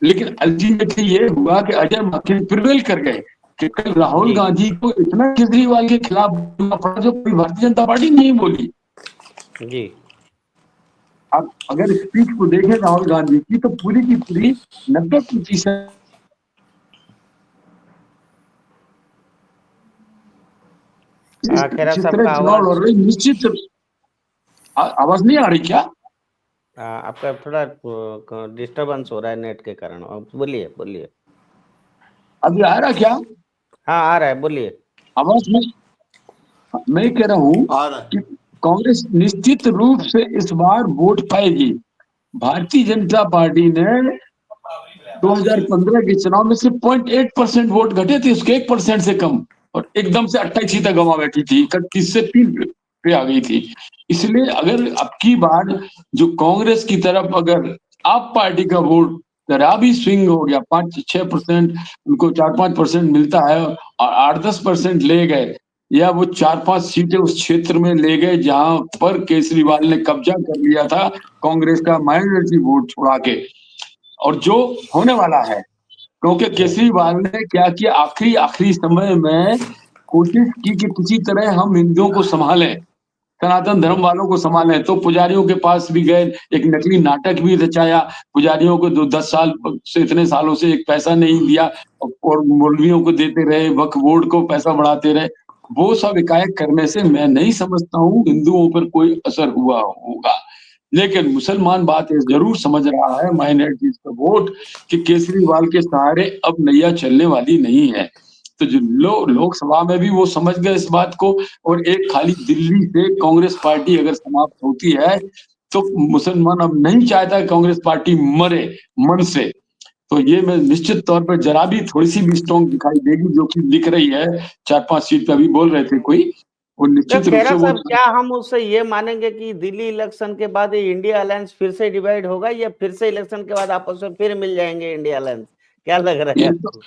लेकिन अल्टीमेटली ये हुआ कि अजय माकन प्रिवेल कर गए कि कल राहुल जी। गांधी को इतना केजरीवाल के खिलाफ बोलना पड़ा जो भारतीय जनता पार्टी नहीं बोली। जी। आप अगर स्पीच को देखें राहुल गांधी की तो पूरी की पूरी 90% खेरा जिस साहब तरह का चुनाव लड़ आवाज रही निश्चित आवाज नहीं आ रही क्या? आपका थोड़ा डिस्टरबेंस हो रहा है नेट के कारण। आप बोलिए बोलिए। अभी आ रहा क्या हाँ आ रहा है, बोलिए। आवाज में? मैं कह रहा हूँ आ रहा है। कि कांग्रेस निश्चित रूप से इस बार वोट पाएगी। भारतीय जनता पार्टी ने 2015 के चुनाव में सिर्फ 0.8% वोट घटे थे, उसके 1% से कम, और एकदम से 28 सीटें गंवा बैठी थी, 31 से 3 पे आ गई थी। इसलिए अगर अब की बार जो कांग्रेस की तरफ अगर आप पार्टी का वोट जरा भी स्विंग हो गया, 5-6% उनको 4-5% मिलता है और 8-10% ले गए, या वो 4-5 सीटें उस क्षेत्र में ले गए जहां पर केजरीवाल ने कब्जा कर लिया था कांग्रेस का माइनॉरिटी वोट छुड़ा के, और जो होने वाला है, क्योंकि केजरीवाल ने क्या किया आखिरी समय में कोशिश की कि किसी तरह हम हिंदुओं को संभालें, सनातन धर्म वालों को संभालें, तो पुजारियों के पास भी गए, एक नकली नाटक भी रचाया, पुजारियों को 10 साल से इतने सालों से एक पैसा नहीं दिया और मौलवियों को देते रहे, वक्फ बोर्ड को पैसा बढ़ाते रहे। वो सब एकाएक करने से मैं नहीं समझता हूँ हिंदुओं पर कोई असर हुआ होगा। लेकिन मुसलमान बात ये जरूर समझ रहा है, माइनॉरिटीज का वोट, कि केजरीवाल के सहारे अब नैया चलने वाली नहीं है। तो जो लोकसभा में भी वो समझ गए इस बात को, और एक खाली दिल्ली से कांग्रेस पार्टी अगर समाप्त होती है तो मुसलमान अब नहीं चाहता कांग्रेस पार्टी मरे मन से। तो ये मैं निश्चित तौर पर जरा भी थोड़ी सी भी स्ट्रॉन्ग दिखाई देगी, जो कि दिख रही है 4-5 सीट पे अभी बोल रहे थे कोई, वो तो निश्चित रूप से खेरा वो साहब, क्या हम उससे ये मानेंगे कि दिल्ली इलेक्शन के बाद ये इंडिया अलायंस फिर से डिवाइड होगा, या फिर से इलेक्शन के बाद आपस में फिर मिल जाएंगे इंडिया अलायंस? क्या लग रहा है ये आपको?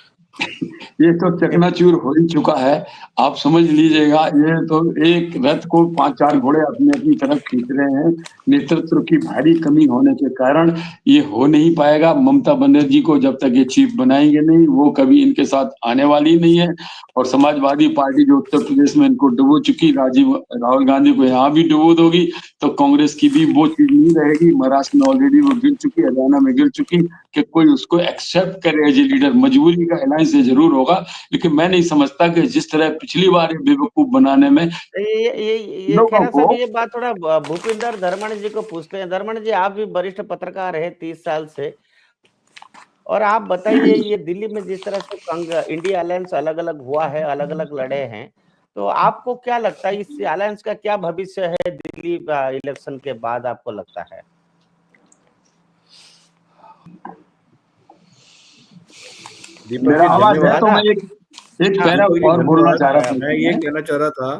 ये तो चकनाचूर हो ही चुका है, आप समझ लीजिएगा। ये तो एक रथ को 5-4 घोड़े अपनी अपनी तरफ खींच रहे हैं, नेतृत्व की भारी कमी होने के कारण ये हो नहीं पाएगा। ममता बनर्जी को जब तक ये चीफ बनाएंगे नहीं, वो कभी इनके साथ आने वाली नहीं है। और समाजवादी पार्टी जो उत्तर प्रदेश में इनको डुबो चुकी, राहुल गांधी को यहाँ भी डुबो दोगी, तो कांग्रेस की भी वो चीज नहीं रहेगी। महाराष्ट्र में ऑलरेडी वो गिर चुकी, हरियाणा में गिर चुकी, कि कोई उसको एक्सेप्ट करे एज ए लीडर। मजबूरी का अलायंस जरूर होगा, लेकिन मैं नहीं समझता कि जिस तरह पिछली बार बेवकूफ बनाने में ये लोगों खेरा को। साहब, ये बात थोड़ा भूपिंदर धर्मण जी को पूछते हैं। धर्मण जी, आप भी वरिष्ठ पत्रकार है 30 साल से, और आप बताइए, ये दिल्ली में जिस तरह से इंडिया अलायंस अलग अलग हुआ है, अलग अलग लड़े हैं, तो आपको क्या लगता है इस अलायंस का क्या भविष्य है दिल्ली इलेक्शन के बाद, आपको लगता है? दीपक मेरा जी आवाज है धन्यवाद। तो मैं दादा। एक हाँ पैरा दीपक जी और बोलना चाह रहा धन्यवाद। था मैं ये इसमें। कहना चाह रहा था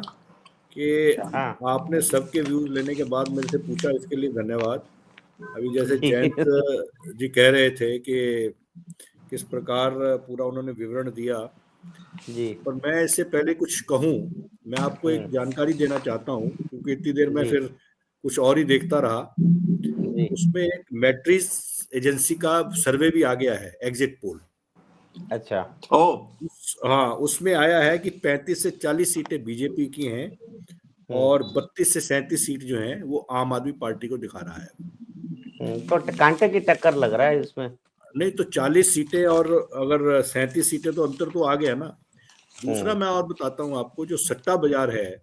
कि हाँ। आपने सबके व्यूज लेने के बाद मेरे से पूछा, इसके लिए धन्यवाद। अभी जैसे जयंत जी कह रहे थे कि किस प्रकार पूरा उन्होंने विवरण दिया, जी। पर मैं इससे पहले कुछ कहूं, मैं आपको एक जानकारी देना चाहता हूं, क्योंकि इतनी देर में जी। फिर कुछ और ही देखता रहा। जी। उसमें एक मैट्रिक्स एजेंसी का सर्वे भी आ गया है, एग्जिट पोल। अच्छा। हाँ, उसमें आया है कि 35 से 40 सीटें बीजेपी की हैं और 32 से 37 सीट जो हैं वो आम आदमी पार्टी को दिखा रहा है। तो कांटे की टक्कर लग रहा है इसमें। नहीं तो 40 सीटें और अगर 37 सीटें, तो अंतर तो आ गया ना। दूसरा मैं और बताता हूँ आपको, जो सट्टा बाजार है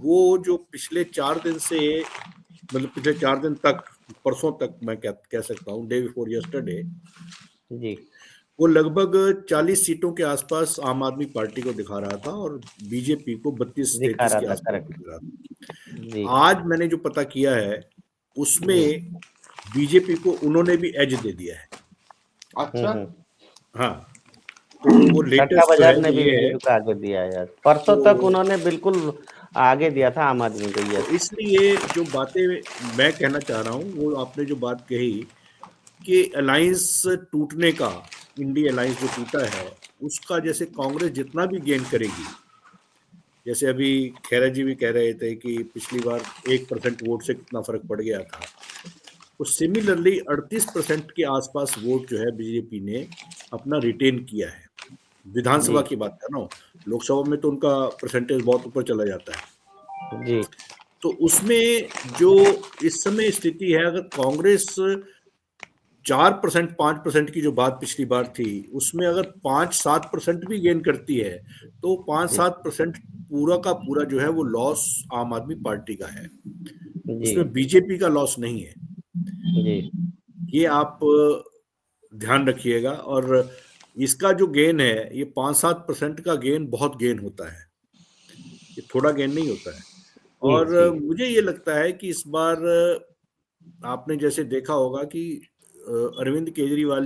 वो जो पिछले 4 दिन से, मतलब पिछले 4 दिन तक, परसों तक मैं कह सकता हूँ, डे बिफोर यस्टरडे, जी। वो लगभग 40 सीटों के आसपास आम आदमी पार्टी को दिखा रहा था और बीजेपी को दिखा 32-33 रहा के था, आसपास करेक्ट। दिख रहा था। जी। आज मैंने जो पता किया है उसमें बीजेपी को उन्होंने भी एज दे दिया है। अच्छा। हाँ, तो वो सट्टा लेटेस्ट जो बाजार है ने वो भी ये है। बीजेपी को आगे दिया है यार, परसों तो तक उन्होंने बिल्कुल आगे दिया था आम आदमी को। तो यस। इसलिए जो बातें मैं कहना चाह रहा हूँ, वो आपने जो बात कही कि अलायंस टूटने का, इंडिया अलायंस जो टूटा है उसका, जैसे कांग्रेस जितना भी गेन करेगी, जैसे अभी खैरा जी भी कह रहे थे कि पिछली बार 1% वोट से कितना फर्क पड़ गया था, तो सिमिलरली 38% के आसपास वोट जो है बीजेपी ने अपना रिटेन किया है। विधानसभा की बात कर रहा हूँ, लोकसभा में तो उनका परसेंटेज बहुत ऊपर चला जाता है। जी तो उसमें जो इस समय स्थिति है, अगर कांग्रेस 4% 5% की जो बात पिछली बार थी, उसमें अगर 5-7% भी गेन करती है, तो 5-7% पूरा का पूरा जो है वो लॉस आम आदमी पार्टी का है, जी उसमें बीजेपी का लॉस नहीं है। जी ये आप ध्यान रखिएगा। और इसका जो गेन है, ये 5-7% का गेन बहुत गेन होता है, ये थोड़ा गेन नहीं होता है। जी और जी मुझे ये लगता है कि इस बार आपने जैसे देखा होगा कि अरविंद केजरीवाल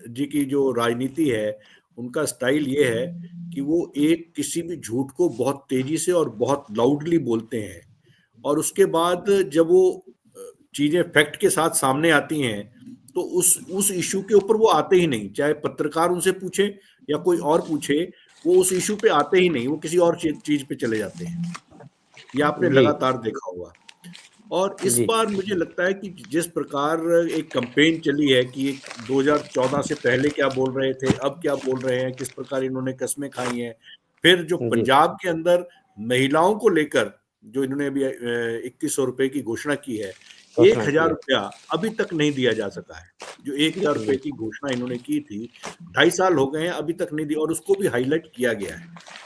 जी की जो राजनीति है, उनका स्टाइल ये है कि वो एक किसी भी झूठ को बहुत तेजी से और बहुत लाउडली बोलते हैं, और उसके बाद जब वो चीजें फैक्ट के साथ सामने आती हैं, तो उस इशू के ऊपर वो आते ही नहीं, चाहे पत्रकार उनसे पूछे या कोई और पूछे, वो उस इशू पे आते ही नहीं, वो किसी और चीज पे चले जाते हैं। ये आपने जी लगातार देखा होगा। और इस जी बार मुझे लगता है कि जिस प्रकार एक कैंपेन चली है कि 2014 से पहले क्या बोल रहे थे, अब क्या बोल रहे हैं, किस प्रकार इन्होंने कस्में खाई हैं, फिर जो जी पंजाब के अंदर महिलाओं को लेकर जो इन्होंने अभी 2100 रुपए की घोषणा की है, घोषणा की 1000 है। रुपया अभी तक नहीं दिया जा सका है। जो 1000 रुपए की घोषणा इन्होंने की थी, 2.5 साल हो गए हैं, अभी तक नहीं दी, और उसको भी हाईलाइट किया गया है।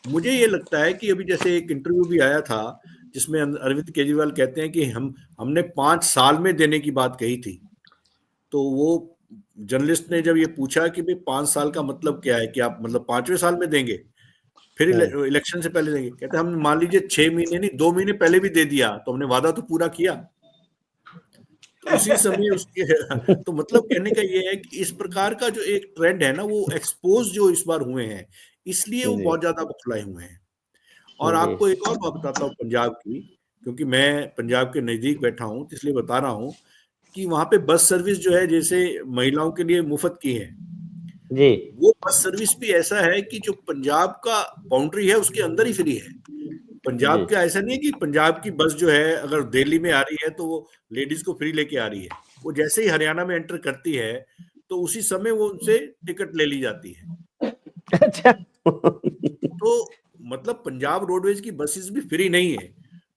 मुझे ये लगता है कि अभी जैसे एक इंटरव्यू भी आया था, जिसमें अरविंद केजरीवाल कहते हैं कि हमने 5 साल में देने की बात कही थी। तो वो जर्नलिस्ट ने जब ये पूछा कि भाई 5 साल का मतलब क्या है, कि आप मतलब 5वें साल में देंगे, फिर इलेक्शन से पहले देंगे? कहते हमने मान लीजिए 6 महीने नहीं, 2 महीने पहले भी दे दिया, तो हमने वादा तो पूरा किया। तो उसी समय उसके तो मतलब कहने का ये है कि इस प्रकार का जो एक ट्रेंड है ना, वो एक्सपोज जो इस बार हुए हैं, इसलिए वो जी बहुत ज्यादा बौखलाए हुए हैं। और जी आपको एक और बात बताता हूँ पंजाब की, क्योंकि मैं पंजाब के नजदीक बैठा हूँ, तो इसलिए बता रहा हूँ कि वहां पे बस सर्विस जो है, जैसे महिलाओं के लिए मुफ्त की है, जी वो बस सर्विस भी ऐसा है कि जो पंजाब का बाउंड्री है उसके अंदर ही फ्री है। पंजाब का ऐसा नहीं है कि पंजाब की बस जो है अगर दिल्ली में आ रही है तो वो लेडीज को फ्री लेके आ रही है। वो जैसे ही हरियाणा में एंटर करती है, तो उसी समय वो उनसे टिकट ले ली जाती है। अच्छा तो मतलब पंजाब रोडवेज की बसेस भी फ्री नहीं है।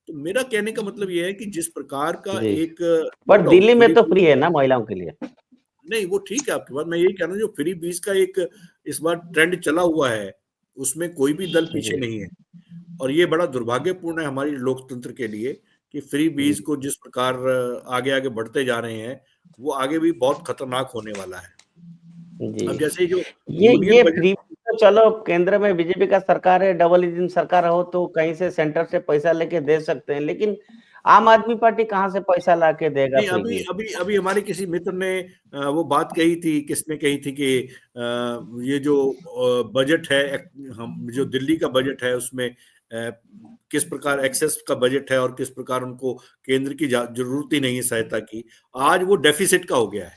तो मेरा कहने का मतलब ये है कि जिस प्रकार का जी एक, नो पर डाउट दिल्ली में फ्री, तो फ्री है ना महिलाओं के लिए। नहीं वो ठीक है आपकी बात, मैं यही कह रहा हूँ, जो फ्री बीस का एक इस बार ट्रेंड चला हुआ है, उसमें कोई भी दल पीछे जी नहीं है। और ये बड़ा दुर्भाग्यपूर्ण है हमारी लोकतंत्र के लिए कि फ्री बीज को जिस प्रकार आगे आगे बढ़ते जा रहे हैं, वो आगे भी बहुत खतरनाक होने वाला है। जी अब जैसे जो ये यूनियन बजट, फ्री तो चलो केंद्र में बीजेपी का सरकार है, डबल इंजन सरकार हो तो कहीं से सेंटर से पैसा लेके दे सकते हैं, लेकिन आम आदमी पार्टी कहाँ से पैसा ला के देगा नहीं फ्री अभी बीज। अभी अभी हमारे किसी मित्र ने वो बात कही थी, किसने कही थी कि ये जो बजट है, हम जो दिल्ली का बजट है उसमें किस प्रकार एक्सेस का बजट है, और किस प्रकार उनको केंद्र की जरूरत ही नहीं है सहायता की, आज वो डेफिसिट का हो गया है।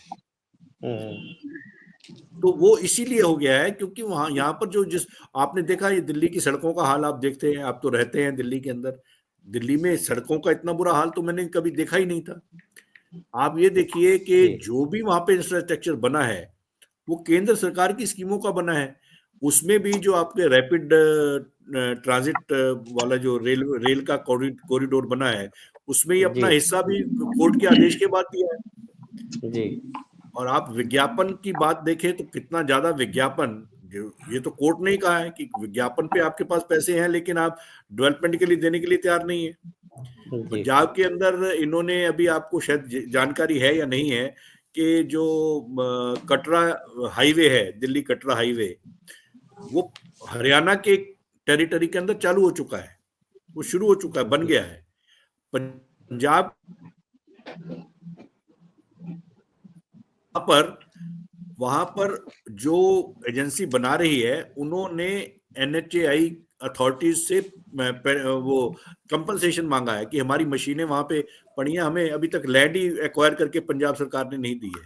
तो वो इसीलिए हो गया है क्योंकि वहां यहाँ पर जो जिस आपने देखा, ये दिल्ली की सड़कों का हाल आप देखते हैं, आप तो रहते हैं दिल्ली के अंदर, दिल्ली में सड़कों का इतना बुरा हाल तो मैंने कभी देखा ही नहीं था। आप ये देखिए कि जी जो भी वहां पे इंफ्रास्ट्रक्चर बना है, वो केंद्र सरकार की स्कीमों का बना है। उसमें भी जो आपके रैपिड ट्रांजिट वाला जो रेल का कॉरिडोर बना है, उसमें ही अपना जी हिस्सा भी कोर्ट के आदेश के बाद दिया है। जी और आप विज्ञापन की बात देखें तो कितना ज्यादा विज्ञापन, ये तो कोर्ट ने ही कहा है कि विज्ञापन पे आपके पास पैसे हैं, लेकिन आप डेवलपमेंट के लिए देने के लिए तैयार नहीं है। जी पंजाब के अंदर इन्होंने, अभी आपको शायद जानकारी है या नहीं है, कि जो कटरा हाईवे है, दिल्ली कटरा हाईवे, वो हरियाणा के टेरिटरी के अंदर चालू हो चुका है, वो शुरू हो चुका है, बन गया है। पंजाब पर वहां पर जो एजेंसी बना रही है, उन्होंने NHAI अथॉरिटीज से वो कंपनसेशन मांगा है कि हमारी मशीनें वहां पे पड़ी हैं, हमें अभी तक लैंड ही एक्वायर करके पंजाब सरकार ने नहीं दी है।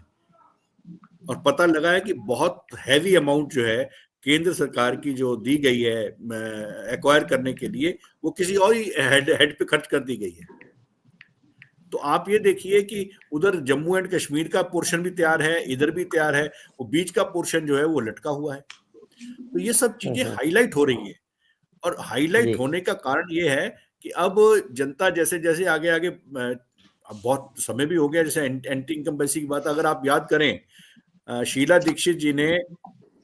और पता लगा है कि बहुत हैवी अमाउंट जो है केंद्र सरकार की जो दी गई है एक्वायर करने के लिए, वो किसी और ही हेड पे खर्च कर दी गई है। तो आप ये देखिए कि उधर जम्मू एंड कश्मीर का पोर्शन भी तैयार है, इधर भी तैयार है, वो बीच का पोर्शन जो है वो लटका हुआ है। तो ये सब चीजें हाईलाइट हो रही है, और हाईलाइट होने का कारण ये है कि अब जनता जैसे जैसे आगे आगे, अब बहुत समय भी हो गया, जैसे एंटी इनकम्बेंसी की बात अगर आप याद करें, शीला दीक्षित जी ने,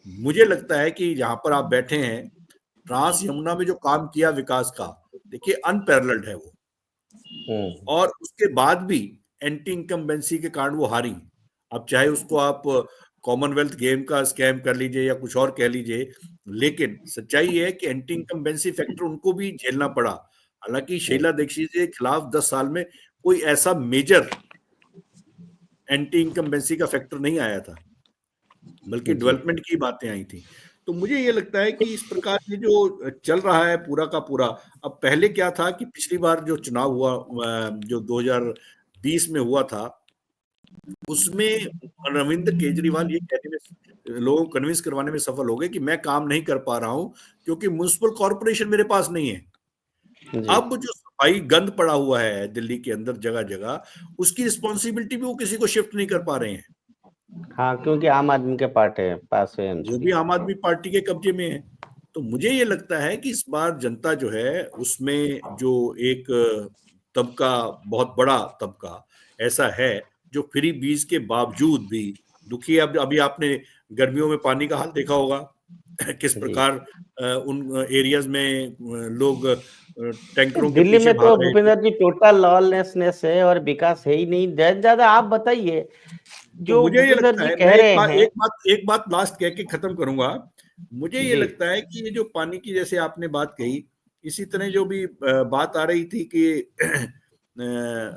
मुझे लगता है कि जहां पर आप बैठे हैं, ट्रांस यमुना में जो काम किया विकास का, देखिए अनपैरेलल्ड है वो। और उसके बाद भी एंटी इनकम्बेंसी के कारण वो हारी। अब चाहे उसको आप कॉमनवेल्थ गेम का स्कैम कर लीजिए या कुछ और कह लीजिए, लेकिन सच्चाई ये है कि एंटी इनकम्बेंसी फैक्टर उनको भी झेलना पड़ा। हालांकि शीला दीक्षित के खिलाफ 10 साल में कोई ऐसा मेजर एंटी इनकम्बेंसी का फैक्टर नहीं आया था, बल्कि डेवलपमेंट की बातें आई थी। तो मुझे ये लगता है कि इस प्रकार से जो चल रहा है पूरा का पूरा, अब पहले क्या था कि पिछली बार जो चुनाव हुआ, जो 2020 में हुआ था, उसमें अरविंद केजरीवाल ये कहने में, लोगों को कन्विंस करवाने में सफल हो गए कि मैं काम नहीं कर पा रहा हूं क्योंकि म्युनिसिपल कॉर्पोरेशन मेरे पास नहीं है। अब जो सफाई गंद पड़ा हुआ है दिल्ली के अंदर जगह जगह, उसकी रिस्पॉन्सिबिलिटी भी वो किसी को शिफ्ट नहीं कर पा रहे हैं। हाँ, क्योंकि आम आदमी के पास है, जो भी आम आदमी पार्टी के कब्जे में है। तो मुझे ये लगता है कि इस बार जनता जो है उसमें जो एक तबका, बहुत बड़ा तबका ऐसा है जो फ्री बीज के बावजूद भी दुखी है। अब अभी आपने गर्मियों में पानी का हाल देखा होगा, किस प्रकार उन एरियाज में लोग टैंकरों के दिल्ली पीछे में। तो भाग रहे भूपेंद्र जी टोटल लॉलेसनेस है और विकास है ही नहीं। ज्यादा आप बताइए जो तो मुझे ये भूपेंद्र लगता जी है, कह मैं रहे हैं। एक बात लास्ट कह के खत्म करूंगा। मुझे ये लगता है कि ये जो पानी की, जैसे आपने बात कही, इसी तरह जो भी बात आ रही थी कि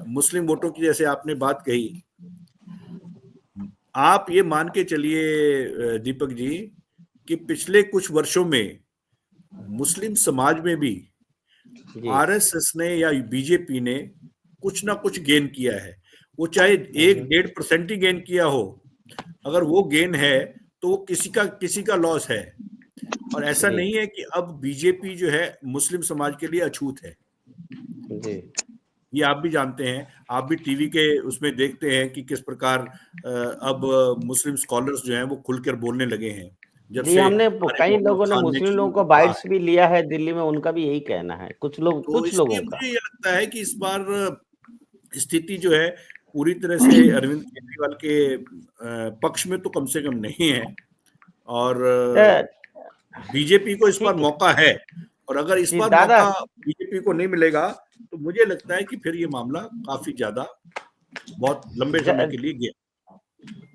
मुस्लिम वोटों की, जैसे आपने बात कही, आप ये मान के चलिए दीपक जी कि पिछले कुछ वर्षों में मुस्लिम समाज में भी आरएसएस ने या बीजेपी ने कुछ ना कुछ गेन किया है। वो चाहे 1-1.5% ही गेन किया हो, अगर वो गेन है तो वो किसी का लॉस है। और ऐसा नहीं है कि अब बीजेपी जो है मुस्लिम समाज के लिए अछूत है। ये आप भी जानते हैं, आप भी टीवी के उसमें देखते हैं कि किस प्रकार अब मुस्लिम स्कॉलर्स जो हैं वो खुलकर बोलने लगे हैं। जब जी, से हमने कई लोगों ने, मुस्लिम शुरू लोगों को कहा बाइट्स भी लिया है दिल्ली में, उनका भी यही कहना है, कुछ तो लोगों इसलिए का। मुझे ये लगता है कि इस बार स्थिति जो है पूरी तरह से अरविंद केजरीवाल के पक्ष में तो कम से कम नहीं है। और बीजेपी को इस बार मौका है, और अगर इस बार मौका बीजेपी को नहीं मिलेगा तो मुझे लगता है कि फिर ये मामला काफी ज्यादा बहुत लंबे समय के लिए गया।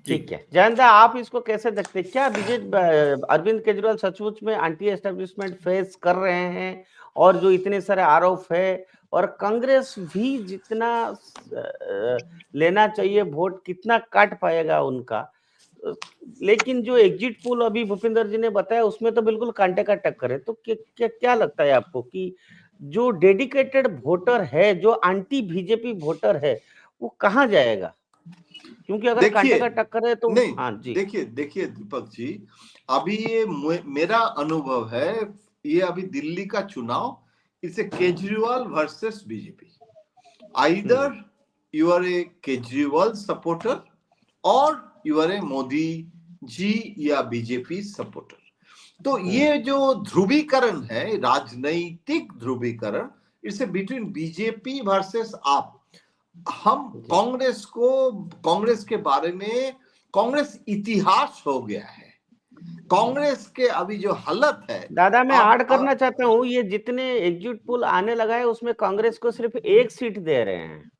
ठीक है जयंता, आप इसको कैसे देखते हैं? क्या अरविंद केजरीवाल सचमुच में एंटी एस्टेब्लिशमेंट फेस कर रहे हैं, और जो इतने सारे आरोप है, और कांग्रेस भी जितना लेना चाहिए वोट कितना काट पाएगा उनका? लेकिन जो एग्जिट पोल अभी भूपेंद्र जी ने बताया उसमें तो बिल्कुल कांटे का टक्कर है। तो क्या लगता है आपको कि जो डेडिकेटेड वोटर है, जो एंटी बीजेपी वोटर है, वो कहाँ जाएगा? क्योंकि अगर कांटे का टक्कर है तो नहीं, हाँ जी, देखिए दीपक जी, अभी ये मेरा अनुभव है, ये अभी दिल्ली का चुनाव, it's a Kejriwal versus BJP. Either you are a Kejriwal supporter or you are a Modi ji या बीजेपी सपोर्टर। तो ये जो ध्रुवीकरण है, राजनैतिक ध्रुवीकरण, it's a between BJP versus आप। हम कांग्रेस के बारे में, कांग्रेस इतिहास हो गया है। कांग्रेस के अभी जो हालत है, दादा मैं ऐड करना चाहता हूँ, ये जितने एग्जिट पोल आने लगा है उसमें कांग्रेस को सिर्फ 1 सीट दे रहे हैं।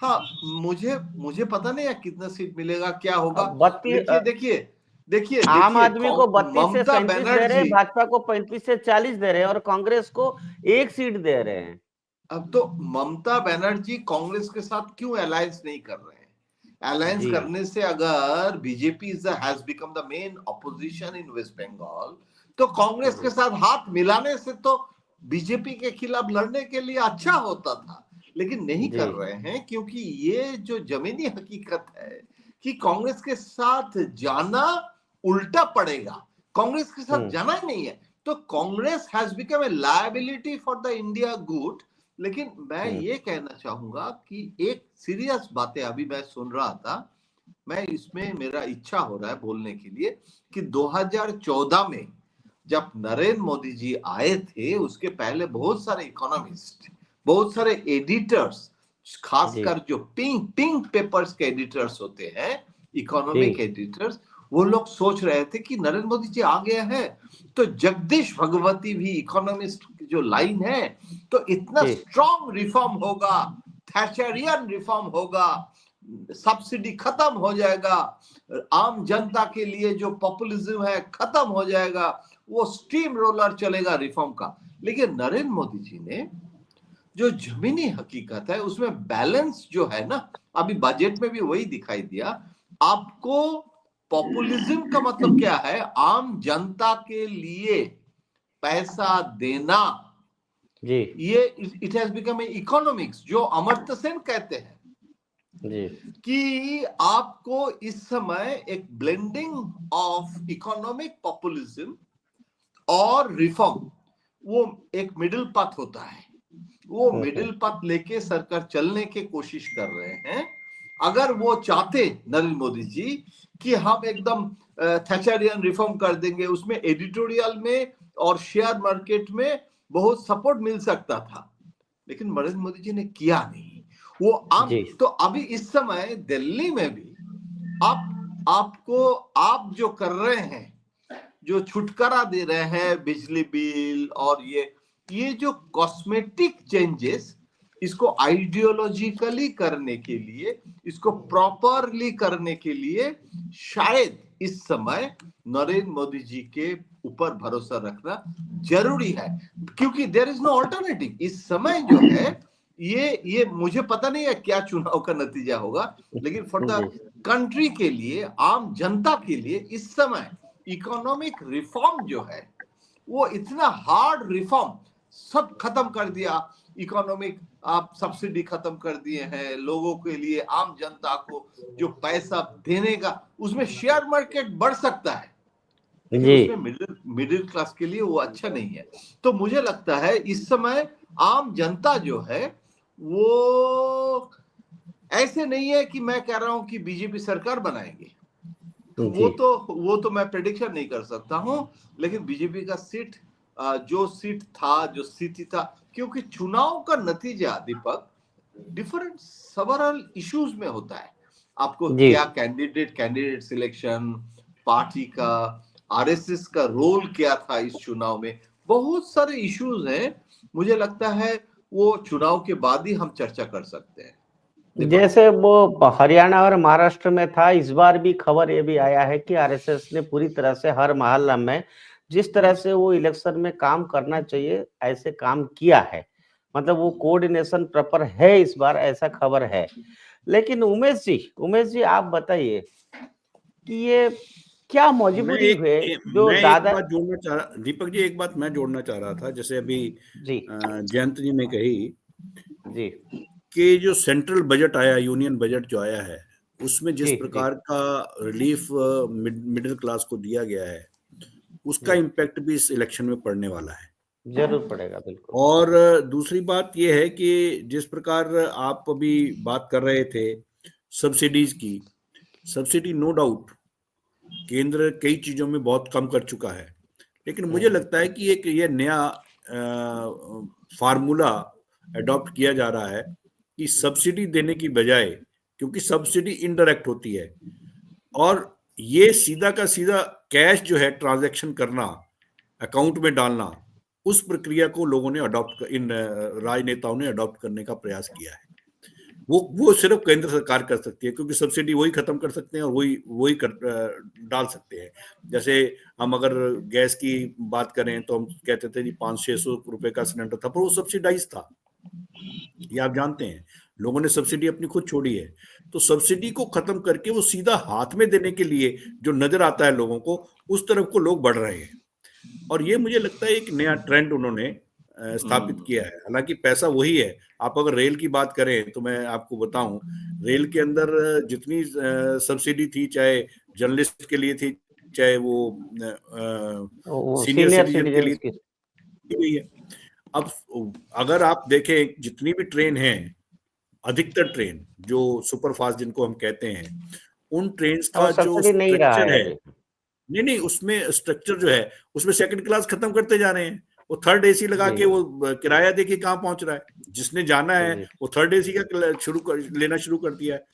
हाँ, मुझे पता नहीं है कितना सीट मिलेगा, क्या होगा। 32 देखिए आम आदमी को 32 से ममता 37 दे रहे हैं, भाजपा को 35 से 40 दे रहे हैं, और कांग्रेस को 1 सीट दे रहे हैं। अब तो ममता बनर्जी कांग्रेस के साथ क्यों अलायंस नहीं कर रहे हैं? अलायंस करने से, अगर BJP has become the main opposition in West Bengal, तो कांग्रेस के साथ हाथ मिलाने से तो बीजेपी के खिलाफ लड़ने के लिए अच्छा होता था, लेकिन नहीं कर रहे हैं, क्योंकि ये जो जमीनी हकीकत है कि कांग्रेस के साथ जाना उल्टा पड़ेगा। कांग्रेस के साथ हम्म। जाना ही नहीं है। तो Congress has become a liability for the India good. लेकिन मैं ये कहना चाहूंगा कि एक सीरियस बातें अभी मैं सुन रहा था, मैं इसमें मेरा इच्छा हो रहा है बोलने के लिए कि 2014 में जब नरेंद्र मोदी जी आए थे, उसके पहले बहुत सारे इकोनॉमिस्ट, बहुत सारे एडिटर्स, खासकर जो पिंक पेपर्स के एडिटर्स होते हैं, इकोनॉमिक एडिटर्स, वो लोग सोच रहे थे कि नरेंद्र मोदी जी आ गए हैं तो जगदीश भगवती भी इकोनॉमिस्ट की जो लाइन है, तो इतना स्ट्रॉन्ग रिफॉर्म होगा, थैचरियन रिफॉर्म होगा, सब्सिडी खत्म हो जाएगा, आम जनता के लिए जो पॉपुलिज्म है खत्म हो जाएगा, वो स्टीम रोलर चलेगा रिफॉर्म का। लेकिन नरेंद्र मोदी जी ने जो जमीनी हकीकत है उसमें बैलेंस जो है ना, अभी बजट में भी वही दिखाई दिया। आपको पॉपुलिज्म का मतलब क्या है? आम जनता के लिए पैसा देना। जी। ये इट हैज बिकम इकोनॉमिक्स, जो अमर्त्य सेन कहते हैं जी। कि आपको इस समय एक ब्लेंडिंग ऑफ इकोनॉमिक पॉपुलिज्म और रिफॉर्म, वो एक मिडिल पाथ होता है, वो मिडिल पाथ लेके सरकार चलने की कोशिश कर रहे हैं। अगर वो चाहते नरेंद्र मोदी जी कि हम एकदम थैचरियन रिफॉर्म कर देंगे, उसमें एडिटोरियल में और शेयर मार्केट में बहुत सपोर्ट मिल सकता था, लेकिन नरेंद्र मोदी जी ने किया नहीं वो। तो अभी इस समय दिल्ली में भी आप जो कर रहे हैं, जो छुटकारा दे रहे हैं बिजली बिल और ये जो कॉस्मेटिक चेंजेस, इसको आइडियोलॉजिकली करने के लिए, इसको प्रॉपरली करने के लिए शायद इस समय नरेंद्र मोदी जी के ऊपर भरोसा रखना जरूरी है, क्योंकि देयर इज नो ऑल्टरनेटिव। इस समय जो है ये मुझे पता नहीं है क्या चुनाव का नतीजा होगा, लेकिन फॉर द कंट्री के लिए, आम जनता के लिए इस समय इकोनॉमिक रिफॉर्म जो है, वो इतना हार्ड रिफॉर्म सब खत्म कर दिया। इकोनॉमिक आप सब्सिडी खत्म कर दिए हैं लोगों के लिए, आम जनता को जो पैसा देने का, उसमें शेयर मार्केट बढ़ सकता है, लेकिन उसमें मिडिल क्लास के लिए वो अच्छा नहीं है। तो मुझे लगता है इस समय आम जनता जो है वो ऐसे नहीं है कि मैं कह रहा हूं कि बीजेपी सरकार बनाएंगे, वो तो मैं प्रेडिक्शन नहीं कर सकता हूं, लेकिन बीजेपी का सीट जो स्थिति था, क्योंकि चुनाव का नतीजा दीपक डिफरेंट सेवरल इश्यूज में होता है। आपको क्या कैंडिडेट सिलेक्शन, पार्टी का, आरएसएस का रोल क्या था इस चुनाव में, बहुत सारे इश्यूज हैं। मुझे लगता है वो चुनाव के बाद ही हम चर्चा कर सकते हैं। जैसे वो हरियाणा और महाराष्ट्र में था, इस बार भी खबर ये भी आया है कि आरएसएस ने पूरी तरह से हर मोहल्ला में जिस तरह से वो इलेक्शन में काम करना चाहिए ऐसे काम किया है, मतलब वो कोऑर्डिनेशन प्रॉपर है इस बार, ऐसा खबर है। लेकिन उमेश जी आप बताइए कि ये क्या मजबूरी है जो दादा दीपक जी, एक बात मैं जोड़ना चाह रहा था, जैसे अभी जयंत जी ने कही कि जो सेंट्रल बजट आया, यूनियन बजट जो आया है, उसमें जिस प्रकार का रिलीफ मिडिल क्लास को दिया गया है, उसका इम्पैक्ट भी इस इलेक्शन में पड़ने वाला है, जरूर पड़ेगा, बिल्कुल। और दूसरी बात यह है कि जिस प्रकार आप अभी बात कर रहे थे सब्सिडीज की, सब्सिडी नो डाउट केंद्र कई चीजों में बहुत कम कर चुका है, लेकिन मुझे लगता है कि एक ये नया फार्मूला अडॉप्ट किया जा रहा है कि सब्सिडी देने की बजाय, क्योंकि सब्सिडी इनडायरेक्ट होती है, और ये सीधा का सीधा कैश जो है ट्रांजैक्शन करना, अकाउंट में डालना, उस प्रक्रिया को लोगों ने इन राजनेताओं ने अडॉप्ट करने का प्रयास किया है। वो सिर्फ केंद्र सरकार कर सकती है, क्योंकि सब्सिडी वही खत्म कर सकते हैं और वही डाल सकते हैं। जैसे हम अगर गैस की बात करें तो हम कहते थे कि 500-600 रुपए का सिलेंडर था, पर वो सब्सिडाइज था, ये आप जानते हैं। लोगों ने सब्सिडी अपनी खुद छोड़ी है, तो सब्सिडी को खत्म करके वो सीधा हाथ में देने के लिए जो नजर आता है लोगों को, उस तरफ को लोग बढ़ रहे हैं, और ये मुझे लगता है एक नया ट्रेंड उन्होंने स्थापित किया है। हालांकि पैसा वही है। आप अगर रेल की बात करें तो मैं आपको बताऊं, रेल के अंदर जितनी सब्सिडी थी, चाहे जर्नलिस्ट के लिए थी, चाहे वो सीनियर सीनियर सिटीजन के लिए सिटीजन की। की गई है। अब अगर आप देखें जितनी भी ट्रेन है, अधिकतर ट्रेन जो सुपर फास्ट जिनको हम कहते हैं, उन ट्रेन और का जो सब्सिडी नहीं रहा स्ट्रक्चर है है, अभी। नहीं उसमें स्ट्रक्चर जो है उसमें सेकंड क्लास खत्म करते जा रहे हैं। वो थर्ड एसी लगा के वो किराया देखिए कहाँ पहुंच रहा है। जिसने जाना है वो थर्ड एसी का लेना शुरू कर दिया है।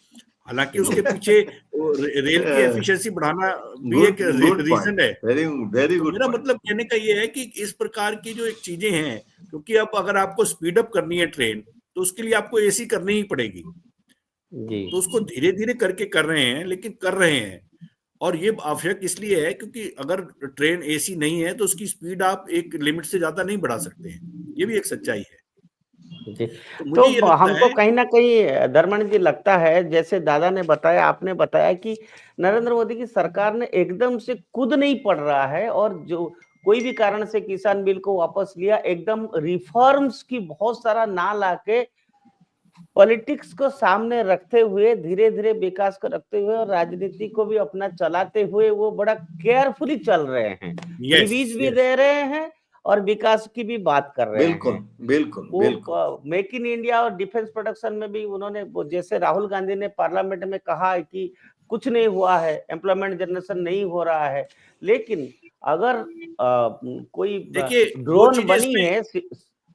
हालांकि उसके पीछे रेल की एफिशिएंसी बढ़ाना भी एक रीजन है। वेरी तो गुड। मेरा मतलब कहने का ये है कि इस प्रकार की जो एक चीजें हैं, क्योंकि अब अगर आपको स्पीड अप करनी है ट्रेन तो उसके लिए आपको एसी करनी ही पड़ेगी। तो उसको धीरे धीरे करके कर रहे हैं, लेकिन कर रहे हैं। और ये आवश्यक इसलिए है क्योंकि अगर ट्रेन एसी नहीं है तो उसकी स्पीड आप एक लिमिट से ज्यादा नहीं बढ़ा सकते हैं। ये भी एक सच्चाई है। जी। तो मुझे ये लगता हमको है कहीं ना कहीं धर्मेंद्र जी लगता है, जैसे दादा ने बताया, आपने बताया कि नरेंद्र मोदी की सरकार ने एकदम से कूद नहीं पड़ रहा है, और जो कोई भी कारण से किसान बिल को वापस लिया, एकदम रिफॉर्म्स की बहुत सारा ना लाके पॉलिटिक्स को सामने रखते हुए, धीरे धीरे विकास को रखते हुए और राजनीति को भी अपना चलाते हुए वो बड़ा केयरफुली चल रहे हैं। रिव्यूज भी दे रहे हैं और विकास की भी बात कर रहे बिल्कुल हैं। बिल्कुल बिल्कुल। वो मेक इन इंडिया और डिफेंस प्रोडक्शन में भी उन्होंने, जैसे राहुल गांधी ने पार्लियामेंट में कहा है कि कुछ नहीं हुआ है, एम्प्लॉयमेंट जनरेशन नहीं हो रहा है, लेकिन अगर कोई देखिए दो ड्रोन चीजें बनी इसमें, है,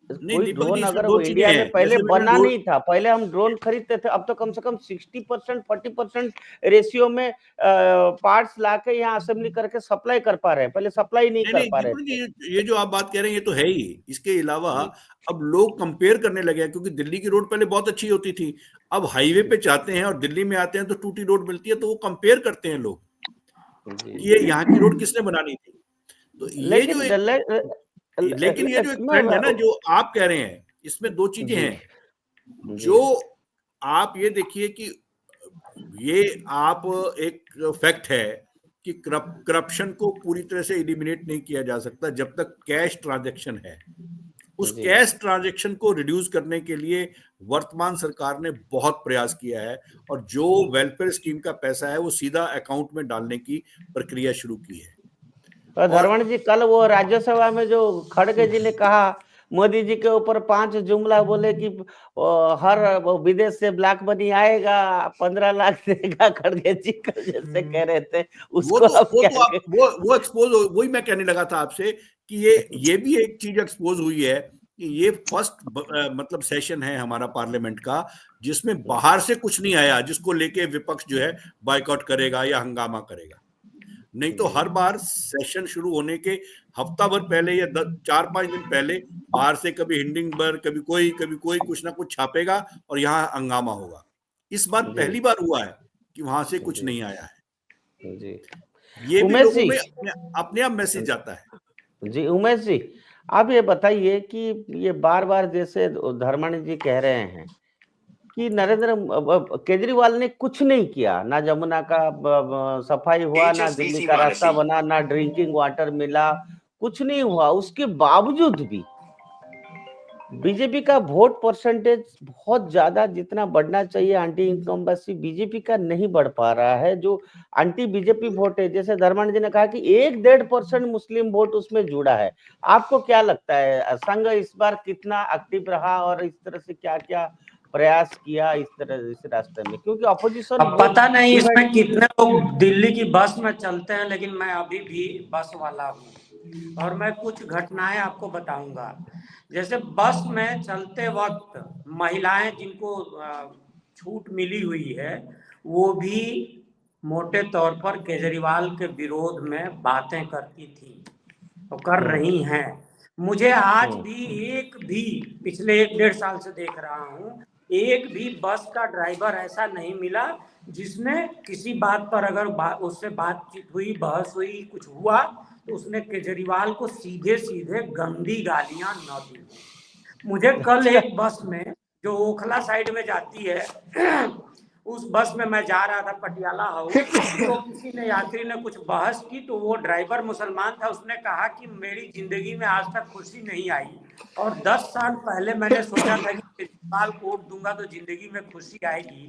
नहीं कोई दीपक ड्रोन जी, इसमें अगर दो वो चीजें इंडिया में हैं। पहले जैसे मैंने बना नहीं था, पहले हम ड्रोन खरीदते थे, अब तो कम से कम 60% 40% रेशियो में पार्ट्स लाके यहाँ असेंबली करके सप्लाई कर पा रहे हैं, पहले सप्लाई नहीं कर पा रहे दीपक थे। जी, ये जो आप बात कह रहे हैं ये तो है ही। इसके अलावा अब लोग कंपेयर करने लगे हैं, क्योंकि दिल्ली की रोड पहले बहुत अच्छी होती थी, अब हाईवे पे जाते हैं और दिल्ली में आते हैं तो टूटी रोड मिलती है, तो वो कंपेयर करते हैं लोग कि ये यहाँ की रोड किसने बनानी थी। तो ये जो लेकिन लेकिन ये जो एक ट्रेंड है ना जो आप कह रहे हैं, इसमें दो चीजें हैं। जो आप ये देखिए कि ये आप एक फैक्ट है कि करप्शन को पूरी तरह से एलिमिनेट नहीं किया जा सकता जब तक कैश ट्रांजैक्शन है। उस कैश ट्रांजैक्शन को रिड्यूस करने के लिए वर्तमान सरकार ने बहुत प्रयास किया है, और जो वेलफेयर स्कीम का पैसा है वो सीधा अकाउंट में डालने की प्रक्रिया शुरू की है। धर्मेंद्र जी, कल वो राज्यसभा में जो खड़गे जी ने कहा, मोदी जी के ऊपर 5 जुमला बोले कि हर विदेश से ब्लैक मनी आएगा, 15 लाख देगा, खड़गे जी कल जैसे कह रहे थे, उसको वो एक्सपोज, वही मैं कहने लगा था आपसे कि ये भी एक चीज एक्सपोज हुई है कि ये फर्स्ट मतलब सेशन है हमारा पार्लियामेंट का जिसमें बाहर से कुछ नहीं आया, जिसको लेके विपक्ष जो है बायकॉट करेगा या हंगामा करेगा। नहीं तो हर बार सेशन शुरू होने के हफ्ता भर पहले या 4-5 दिन पहले बाहर से कभी हिंडनबर्ग, कभी कोई कुछ ना कुछ छापेगा और यहाँ हंगामा होगा। इस बार पहली बार हुआ है कि वहां से कुछ नहीं आया है। ये भी लोगों में अपने आप मैसेज जाता है। जी उमेश जी, आप ये बताइए कि ये बार बार जैसे धर्मेंद्र जी कह रहे हैं कि केजरीवाल ने कुछ नहीं किया, ना जमुना का सफाई हुआ, ना दिल्ली का रास्ता बना, ना ड्रिंकिंग वाटर मिला, कुछ नहीं हुआ। उसके बावजूद भी बीजेपी का वोट परसेंटेज बहुत ज्यादा जितना बढ़ना चाहिए एंटी इनकम्बेंसी बीजेपी का नहीं बढ़ पा रहा है। जो एंटी बीजेपी वोट है, जैसे धर्मेंद्र जी ने कहा कि 1-1.5% मुस्लिम वोट उसमें जुड़ा है। आपको क्या लगता है संघ इस बार कितना एक्टिव रहा और इस तरह से क्या क्या प्रयास किया इस रास्ते में, क्योंकि अपोजिशन अब पता नहीं इसमें कितने लोग दिल्ली की बस में चलते हैं, लेकिन मैं अभी भी बस वाला हूँ और मैं कुछ घटनाएं आपको बताऊंगा। जैसे बस में चलते वक्त महिलाएं जिनको छूट मिली हुई है वो भी मोटे तौर पर केजरीवाल के विरोध में बातें करती थी और कर रही हैं। मुझे आज भी एक भी पिछले 1-1.5 साल से देख रहा हूँ, एक भी बस का ड्राइवर ऐसा नहीं मिला जिसने किसी बात पर अगर उससे बातचीत हुई, बहस हुई, कुछ हुआ तो उसने केजरीवाल को सीधे सीधे गंदी गालियां न दी। मुझे कल एक बस में जो ओखला साइड में जाती है उस बस में मैं जा रहा था पटियाला हाउस, तो किसी ने यात्री ने कुछ बहस की तो वो ड्राइवर मुसलमान था, उसने कहा कि मेरी जिंदगी में आज तक खुशी नहीं आई और 10 साल पहले मैंने सोचा था कि केजरीवाल को वोट दूंगा तो जिंदगी में खुशी आएगी,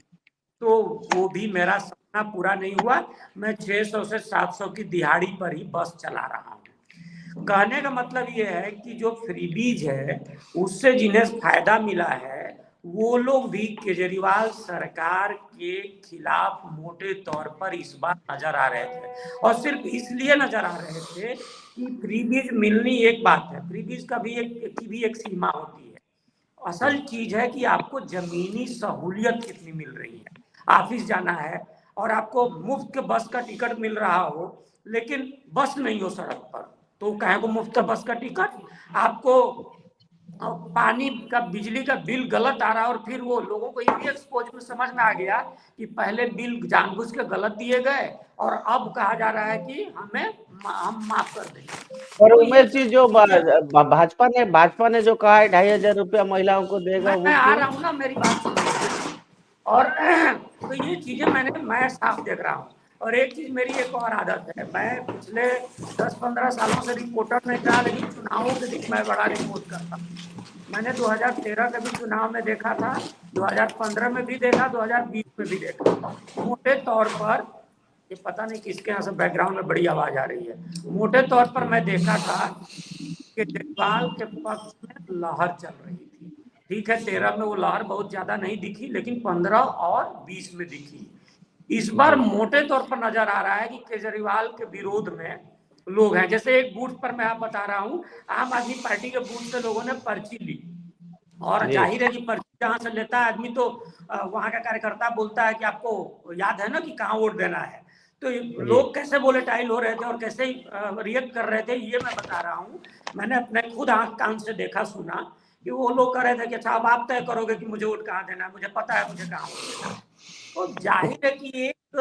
तो वो भी मेरा सपना महीना पूरा नहीं हुआ, मैं 600 से 700 की दिहाड़ी पर ही बस चला रहा हूँ। कहने का मतलब ये है कि जो फ्रीबीज है उससे जिन्हें फायदा मिला है वो लोग भी केजरीवाल सरकार के खिलाफ मोटे तौर पर इस बार नजर आ रहे थे, और सिर्फ इसलिए नजर आ रहे थे कि फ्रीबीज मिलनी एक बात है, फ्रीबीज का भी एक सीमा होती है। असल चीज है कि आपको जमीनी सहूलियत कितनी मिल रही है। ऑफिस जाना है और आपको मुफ्त के बस का टिकट मिल रहा हो लेकिन बस नहीं हो सड़क पर, तो कहे को मुफ्त का बस का टिकट, आपको पानी का बिजली का बिल गलत आ रहा है, और फिर वो लोगों को ये भी एक्सपोज में समझ में आ गया कि पहले बिल जानबूझ के गलत दिए गए और अब कहा जा रहा है कि हम माफ कर देंगे। और तो उमेश जी जो भाजपा ने जो कहा है 2,500 रुपया महिलाओं को देगा, वो मैं आ क्यों? रहा हूँ ना, मेरी बात सुनिए। और तो ये चीजें मैं साफ देख रहा हूँ। और एक चीज मेरी एक और आदत है, मैं पिछले 10-15 सालों से रिपोर्टर नहीं रहा, लेकिन चुनावों के दिन मैं बड़ा रिपोर्ट करता हूँ। मैंने 2013 के भी चुनाव में देखा था, 2015 में भी देखा, 2020 में भी देखा। मोटे तौर पर, ये पता नहीं किसके यहाँ से बैकग्राउंड में बड़ी आवाज आ रही है, मोटे तौर पर मैं देखा था कि केजरीवाल के पक्ष में लहर चल रही थी। ठीक है, 13 में वो लहर बहुत ज्यादा नहीं दिखी, लेकिन 15 और 20 में दिखी। इस बार मोटे तौर पर नजर आ रहा है कि केजरीवाल के विरोध में लोग हैं। जैसे एक बूथ पर मैं आप बता रहा हूँ, आम आदमी पार्टी के बूथ से लोगों ने पर्ची ली, और जाहिर है कि पर्ची जहां से लेता है आदमी तो वहां का कार्यकर्ता बोलता है कि आपको याद है ना कि कहाँ वोट देना है। तो लोग कैसे वोलेटाइल हो रहे थे और कैसे रिएक्ट कर रहे थे ये मैं बता रहा हूँ। मैंने अपने खुद आंख कान से देखा सुना कि वो लोग कह रहे थे कि अच्छा अब आप तय करोगे कि मुझे वोट कहाँ देना है, मुझे पता है मुझे कहाँ वोट देना है। तो जाहिर है कि एक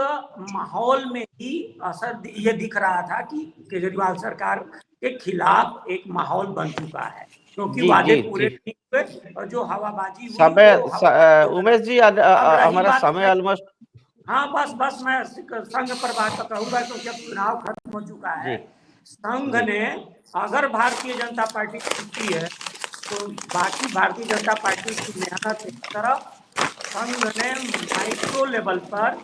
माहौल में ही असर ये दिख रहा था कि केजरीवाल सरकार के खिलाफ एक माहौल बन चुका है, क्योंकि वादे पूरे नहीं हुए और जो हवाबाजी हुई वो उमेश जी अब रही हमारा बात, समय ऑलमोस्ट, हाँ बस मैं संघ पर बात कहूंगा क्योंकि अब चुनाव खत्म हो चुका है। संघ ने अगर भारतीय जनता पार्टी जीतती है तो बाकी भारतीय जनता पार्टी की मेहनत एक तरफ, संघ ने माइक्रो लेवल पर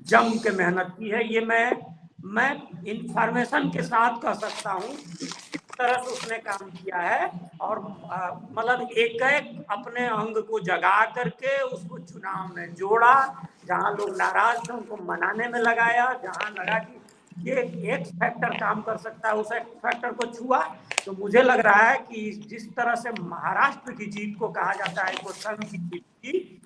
जम के मेहनत की है। ये मैं इंफॉर्मेशन के साथ कह सकता हूँ किस तरह से उसने काम किया है, और मतलब एक एक अपने अंग को जगा करके उसको चुनाव में जोड़ा। जहां लोग नाराज थे उनको मनाने में लगाया, जहां लगा कि ये एक्स फैक्टर काम कर सकता है उस एक्स फैक्टर को छुआ। तो मुझे लग रहा है कि जिस तरह से महाराष्ट्र की जीत को कहा जाता है वो संघ की जीत की,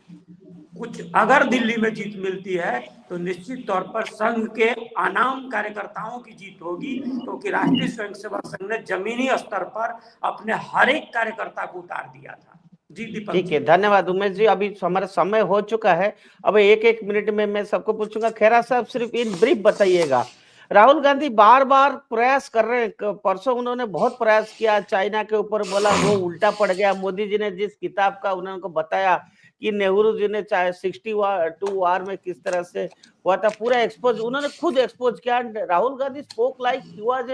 कुछ अगर दिल्ली में जीत मिलती है तो निश्चित तौर पर संघ के अनाम कार्यकर्ताओं की जीत होगी, क्योंकि राष्ट्रीय स्वयंसेवक संघ ने जमीनी स्तर पर अपने हर एक कार्यकर्ता को उतार दिया था। जी दीपक ठीक जी। है, धन्यवाद उमेश जी। अभी हमारा समय हो चुका है, अब एक मिनट में मैं सबको पूछूंगा। खेरा साहब सिर्फ इन ब्रीफ बताइएगा, राहुल गांधी बार बार प्रयास कर रहे हैं, परसों उन्होंने बहुत प्रयास किया चाइना के ऊपर, बोला वो उल्टा पड़ गया। मोदी जी ने जिस किताब का उन्होंने बताया कि नेहरू जी ने चाहे 62 वार में किस तरह से हुआ था, पूरा एक्सपोज उन्होंने खुद एक्सपोज किया। Rahul Gandhi spoke like he was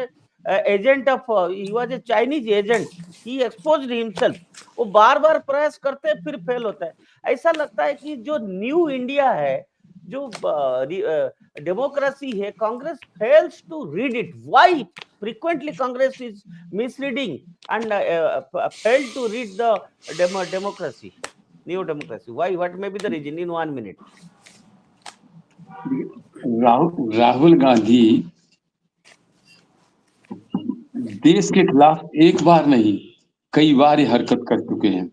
agent of, he was a Chinese agent, he exposed himself. वो बार बार प्रयास करते हैं फिर फेल होता है। ऐसा लगता है कि जो न्यू इंडिया है, जो डेमोक्रेसी है, Congress fails to read it. Why frequently Congress is misreading and failed to read the democracy, new democracy? Why? What may be the reason in 1 minute? Rahul Gandhi देश के खिलाफ एक बार नहीं कई बार ये हरकत कर चुके हैं।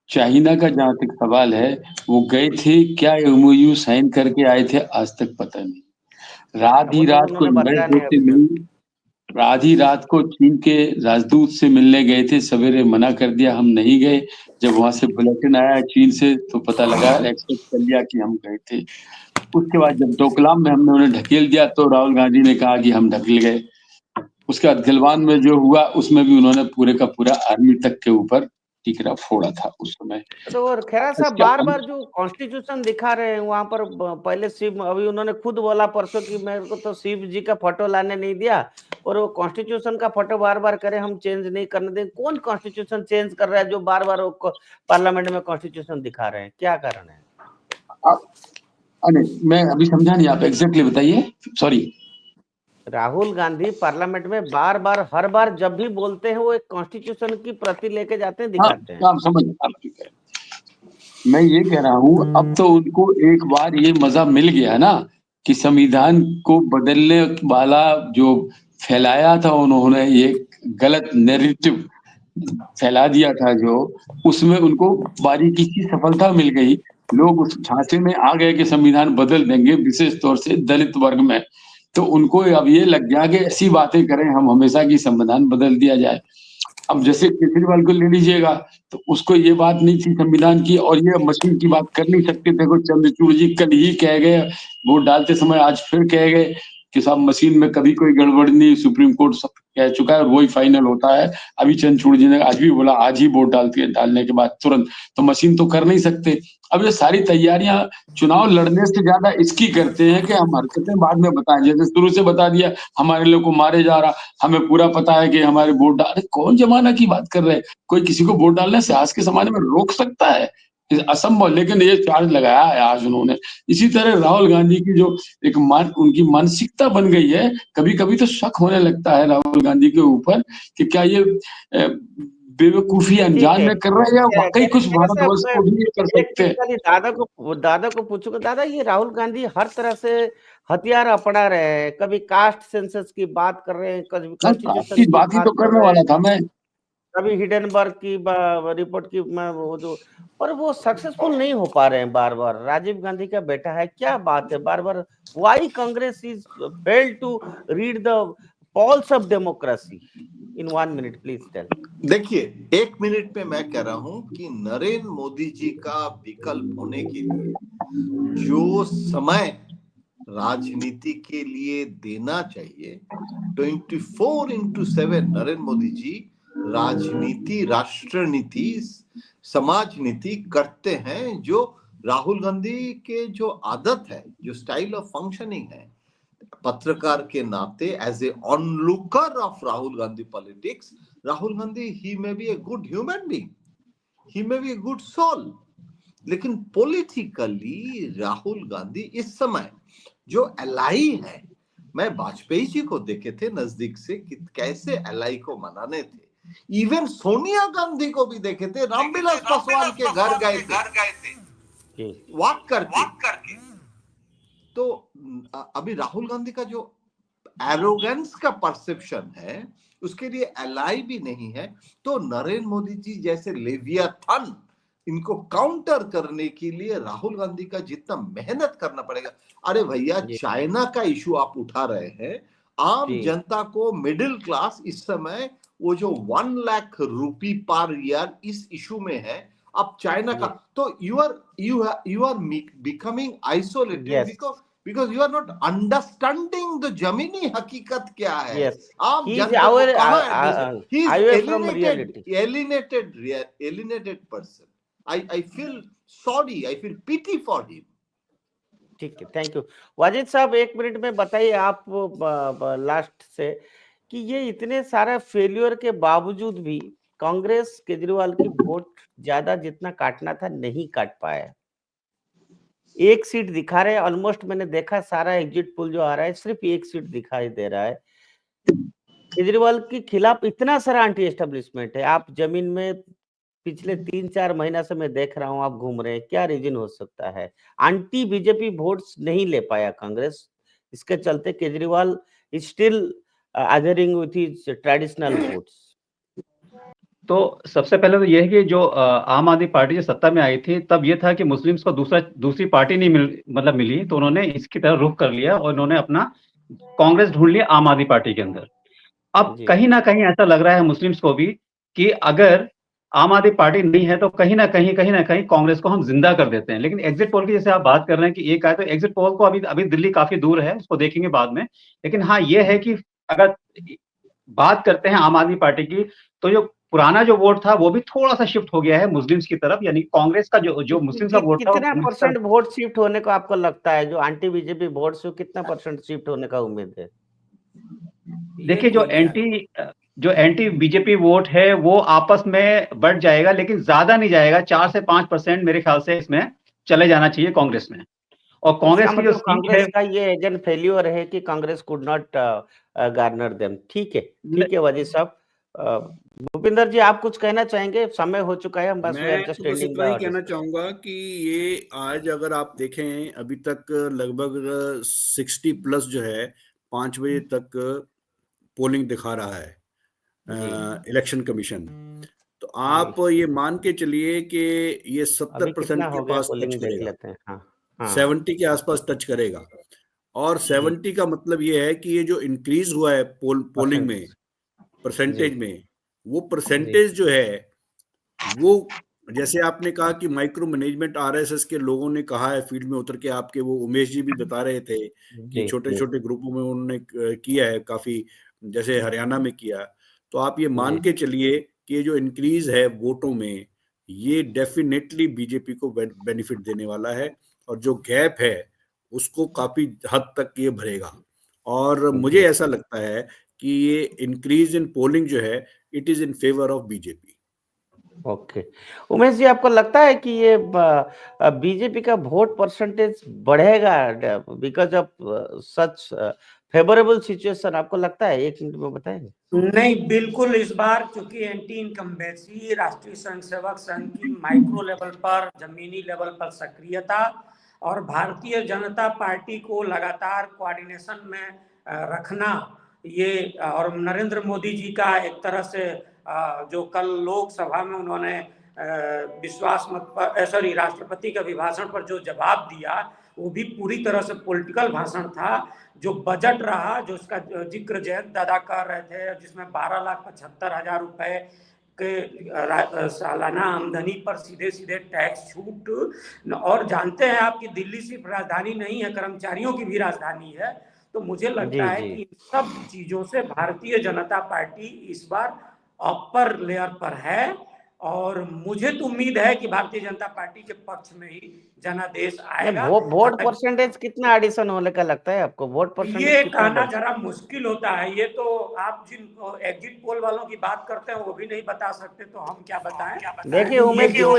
चाइना का जहां तक सवाल है, वो गए थे क्या एमओयू साइन करके आए थे आज तक पता नहीं। वो तो उन्होंने बताया नहीं अभी तक। आधी रात को चीन के राजदूत से मिलने गए थे, सवेरे मना कर दिया, हम नहीं गए। जब वहां से बुलेटिन आया चीन से तो पता लगा, एक्सेप्ट कर लिया कि हम गए थे। उसके बाद जब डोकलाम में हमने उन्हें ढकेल दिया तो राहुल गांधी ने कहा कि हम ढकेल गए। उसके बाद गलवान में जो हुआ उसमें भी उन्होंने पूरे का पूरा आर्मी तक के ऊपर टिकरा फोड़ा था उस समय। तो और खेरा साहब बार बार जो कॉन्स्टिट्यूशन दिखा रहे हैं वहां पर, पहले शिव, अभी उन्होंने खुद बोला परसों कि मेरे को तो शिव जी का फोटो लाने नहीं दिया, और वो कॉन्स्टिट्यूशन का फोटो बार बार करे हम चेंज नहीं करने दें। कौन कॉन्स्टिट्यूशन चेंज कर रहा है जो बार बार पार्लियामेंट में कॉन्स्टिट्यूशन दिखा रहे हैं, क्या कारण है? अरे मैं अभी समझा नहीं, आप एग्जैक्टली बताइए, सॉरी। राहुल गांधी पार्लियामेंट में बार बार हर बार जब भी बोलते हैं वो एक कॉन्स्टिट्यूशन की प्रति लेके जाते हैं, हाँ, दिखाते हैं। आप समझ, आप ठीक है। मैं ये कह रहा हूँ, अब तो उनको एक बार ये मजा मिल गया ना कि संविधान को बदलने वाला जो फैलाया था उन्होंने, ये गलत नैरेटिव फैला दिया था जो, उसमें उनको बारीकी की सफलता मिल गई। लोग उस ढांचे में आ गए कि संविधान बदल देंगे, विशेष तौर से दलित वर्ग में। तो उनको अब ये लग गया कि ऐसी बातें करें हम हमेशा की संविधान बदल दिया जाए। अब जैसे केजरीवाल को ले लीजिएगा, तो उसको ये बात नहीं थी संविधान की, और ये मशीन की बात कर नहीं सकते थे। को चंद्रचूड़ जी कल ही कह गए, वोट डालते समय आज फिर कह गए कि साहब मशीन में कभी कोई गड़बड़ नहीं, सुप्रीम कोर्ट सब कह चुका है और वही फाइनल होता है। अभी चंद्रचूड़ जी ने आज भी बोला, आज ही वोट डालने के बाद तुरंत, तो मशीन तो कर नहीं सकते। अब ये सारी तैयारियां चुनाव लड़ने से ज्यादा इसकी करते हैं कि हम हरकतें बाद में बताएं। जैसे शुरू से बता दिया हमारे लोग को मारे जा रहा, हमें पूरा पता है कि हमारे वोट डाल, कौन जमाना की बात कर रहे हैं? कोई किसी को वोट डालने से आज के समाज में रोक सकता है? असंभव। लेकिन ये चार्ज लगाया है आज उन्होंने। इसी तरह राहुल गांधी की जो एक उनकी मानसिकता बन गई है, कभी कभी तो शक होने लगता है राहुल गांधी के ऊपर कि क्या ये बेवकूफी अनजान में कर रहे हैं या वाकई कुछ भारतवर्ष को भी ये कर सकते हैं। दादा को पूछूंगा, दादा ये राहुल गांधी हर तरह से हथियार अपना रहे हैं, कभी कास्ट सेंसस की बात कर रहे हैं, कभी कॉन्स्टिट्यूशन की बात ही तो बात करने वाला था मैं, कभी हिडनबर्ग की रिपोर्ट की वो जो, पर वो सक्सेसफुल नहीं हो पा रहे हैं। बार बार राजीव गांधी का बेटा है, क्या बात है, बार बार why Congress is failed to read the polls of democracy in 1 minute, please tell. देखिए, 1 मिनट में मैं कह रहा हूं कि नरेंद्र मोदी जी का विकल्प होने के लिए जो समय राजनीति के लिए देना चाहिए, 24/7 नरेंद्र मोदी जी राजनीति, राष्ट्र नीति, समाज नीति करते हैं। जो राहुल गांधी के जो आदत है, जो स्टाइल ऑफ फंक्शनिंग है, पत्रकार के नाते as a onlooker of Rahul Gandhi politics, Rahul Gandhi he may be a good human being, he may be a good soul, लेकिन पॉलिटिकली राहुल गांधी इस समय जो एलआई है, मैं वाजपेयी जी को देखे थे नजदीक से कि कैसे एलआई को मनाने थे। इवन सोनिया गांधी को भी देखे थे, रामविलास पासवान के घर गए थे वॉक करके। तो अभी राहुल गांधी का जो एरोगेंस का परसेप्शन है, उसके लिए एलआई भी नहीं है। तो नरेंद्र मोदी जी जैसे लेवियाथन, इनको काउंटर करने के लिए राहुल गांधी का जितना मेहनत करना पड़ेगा। अरे भैया, चाइना का इशू आप उठा रहे हैं, आम जनता को, मिडिल क्लास इस समय वो जो 1 लाख रुपी पर ईयर इस इशू में है। अब चाइना का तो you are becoming isolated because you are not understanding the जमीनी हकीकत क्या है। आप जनता को कहां, he is alienated person. I feel sorry, I feel pity for him. ठीक है, थैंक यू। वाजिद साहब 1 मिनट में बताइए आप लास्ट से कि ये इतने सारा फेलियर के बावजूद भी कांग्रेस केजरीवाल की वोट ज्यादा जितना काटना था नहीं काट पाया। 1 सीट दिखा रहे हैं ऑलमोस्ट, मैंने देखा सारा एग्जिट पोल जो आ रहा है सिर्फ 1 सीट दिखाई दे रहा है। केजरीवाल के खिलाफ इतना सारा एंटी एस्टेब्लिशमेंट है, आप जमीन में पिछले 3-4 महीना से मैं देख रहा हूं आप घूम रहे हैं, क्या रीजन हो सकता है? एंटी बीजेपी वोट्स नहीं ले पाया कांग्रेस, इसके चलते Kejriwal is still adhering with his traditional votes. तो सबसे पहले तो यह है कि जो आम आदमी पार्टी जो सत्ता में आई थी, तब ये था कि मुस्लिम्स को दूसरी पार्टी नहीं मिली, तो उन्होंने इसकी तरफ रुख कर लिया और उन्होंने अपना कांग्रेस ढूंढ लिया आम आदमी पार्टी के अंदर। अब कहीं ना कहीं ऐसा लग रहा है मुस्लिम्स को भी कि अगर आम आदमी पार्टी नहीं है तो कहीं ना कहीं कांग्रेस को हम जिंदा कर देते हैं। लेकिन एग्जिट पोल की जैसे आप बात कर रहे हैं कि एक आए, तो एग्जिट पोल को अभी दिल्ली काफी दूर है, उसको देखेंगे बाद में। लेकिन हाँ, ये है कि अगर बात करते हैं आम आदमी पार्टी की, तो जो पुराना जो वोट था वो भी थोड़ा सा शिफ्ट हो गया है मुस्लिम्स की तरफ, यानी कांग्रेस का जो मुस्लिम्स का वोट था, कितना परसेंट वोट शिफ्ट होने का आपको लगता है? जो एंटी बीजेपी वोट से कितना परसेंट शिफ्ट होने का उम्मीद है? देखिए, जो एंटी बीजेपी वोट है वो आपस में बढ़ जाएगा, लेकिन ज्यादा नहीं जाएगा। 4 से 5% मेरे ख्याल से इसमें चले जाना चाहिए कांग्रेस में। और कांग्रेस इसका की जो मतलब सीट कांग्रेस है, का ये एजेंट फेल्यूर है कि Congress could not Garner them. ठीक है वजीर साहब। भूपिंदर जी, आप कुछ कहना चाहेंगे? समय हो चुका है, हम बस वी आर मैं जस्ट तो बस एंडिंग इतना ही द कहना डिस्कशन। चाहूंगा कि ये आज अगर आप देखें अभी तक लगभग 60 प्लस जो है 5 बजे तक पोलिंग दिखा रहा है जी इलेक्शन कमीशन। तो जी, आप ये मान के चलिए कि ये 70% अभी कितना के हो गया पास टच पोलिंग देख करेगा, लेते हैं। हाँ हाँ 70 के आसपास टच करेगा। और जी, 70 का मतलब ये है कि ये जो इंक्रीज हुआ है पोलिंग में, परसेंटेज। जी परसेंटेज में, वो जी परसेंटेज जो है वो, जैसे आपने कहा कि माइक्रो मैनेजमेंट आरएसएस के लोगों ने कहा है फील्ड में उतर के, आपके वो उमेश जी भी बता रहे थे कि जी छोटे जी छोटे ग्रुपों में उन्होंने किया है काफी, जैसे हरियाणा में किया। तो आप ये मान जी के चलिए कि ये जो इंक्रीज है वोटों में, ये डेफिनेटली बीजेपी को बेनिफिट देने वाला है, और जो गैप है उसको काफी हद तक ये भरेगा। और मुझे जी। ऐसा लगता है कि ये इंक्रीज इन पोलिंग जो है, it is in favour of BJP. Okay, Umesh ji, आपको लगता है कि ये बीजेपी का वोट परसेंटेज बढ़ेगा because of such favourable situation? आपको लगता है? 1 मिनट में बताएंगे? नहीं, बिल्कुल। इस बार चूंकि एंटी इनकम्बेंसी, राष्ट्रीय स्वयंसेवक संघ की माइक्रो लेवल पर, जमीनी लेवल पर सक्रियता और भारतीय जनता पार्टी को लगातार कोऑर्डिनेशन में रखना, ये और नरेंद्र मोदी जी का एक तरह से जो कल लोकसभा में उन्होंने विश्वास मत पर, सॉरी, राष्ट्रपति के अभिभाषण पर जो जवाब दिया, वो भी पूरी तरह से पॉलिटिकल भाषण था। जो बजट रहा, जो उसका जिक्र जयंत दादा कर रहे थे, जिसमें 12,75,000 रुपए के सालाना आमदनी पर सीधे सीधे टैक्स छूट, और जानते हैं आप कि दिल्ली सिर्फ राजधानी नहीं है, कर्मचारियों की भी राजधानी है। तो मुझे लगता जी है जी कि इन सब चीजों से भारतीय जनता पार्टी इस बार अपर लेयर पर है, और मुझे तो उम्मीद है कि भारतीय जनता पार्टी के पक्ष में ही जनादेश नहीं, आएगा। वोट परसेंटेज कितना एडिशन होने का लगता है आपको? वोट परसेंटेज ये कितना कहना बढ़ सकता जरा मुश्किल होता है। ये तो आप जिन एग्जिट पोल वालों की बात करते हैं वो भी नहीं बता सकते, तो हम क्या बताएं। है? देखिए उमेश जी, वो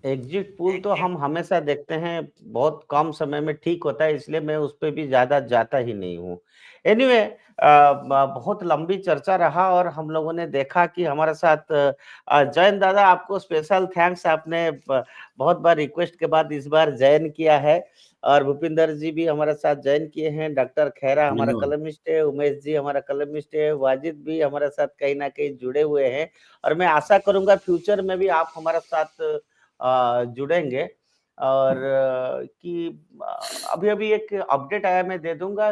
एग्जिट पोल तो हम हमेशा देखते हैं, बहुत कम समय में ठीक होता है, इसलिए मैं उस पर भी ज्यादा जाता ही नहीं हूँ। एनीवे, बहुत लंबी चर्चा रहा और हम लोगों ने देखा कि हमारे साथ जयंत दादा, आपको स्पेशल थैंक्स, आपने बहुत बार रिक्वेस्ट के बाद इस बार जॉइन किया है। और भूपिंदर जी भी हमारे साथ जॉइन किए हैं, डॉक्टर खैरा हमारा धन्यवाद। कलमिस्ट है, उमेश जी हमारा कलमिस्ट है, वाजिद भी हमारे साथ कहीं ना कहीं जुड़े हुए हैं। और मैं आशा करूंगा फ्यूचर में भी आप हमारे साथ जुड़ेंगे। और कि अभी अभी एक अपडेट आया, मैं दे दूंगा।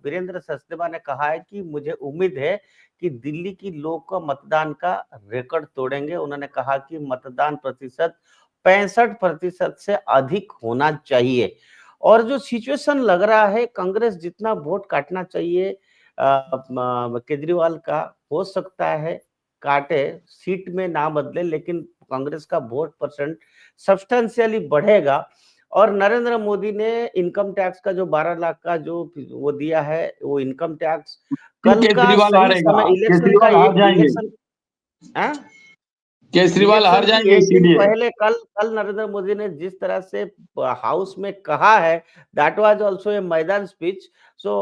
वीरेंद्र सचदेवा ने कहा है कि मुझे उम्मीद है कि दिल्ली की लोग का मतदान का रिकॉर्ड तोड़ेंगे। उन्होंने कहा कि मतदान प्रतिशत 65% से अधिक होना चाहिए। और जो सिचुएशन लग रहा है, कांग्रेस जितना वोट काटना चाहिए केजरीवाल का, हो सकता है काटे, सीट में ना बदले, लेकिन कांग्रेस का वोट परसेंट सब्सटेंशियली बढ़ेगा। और नरेंद्र मोदी ने इनकम टैक्स का जो 12 लाख का जो वो दिया है, वो इनकम टैक्स कल का केजरीवाल सही हारेगा, समय, इलेक्शन का केजरीवाल हार जाएंगे, इलेक्शन, केजरीवाल हार इलेक्शन की जाएंगे एक दिन इसीलिए। पहले कल कल नरेंद्र मोदी ने जिस तरह से हाउस में कहा है, दैट वाज आल्सो ए मैदान स्पीच। सो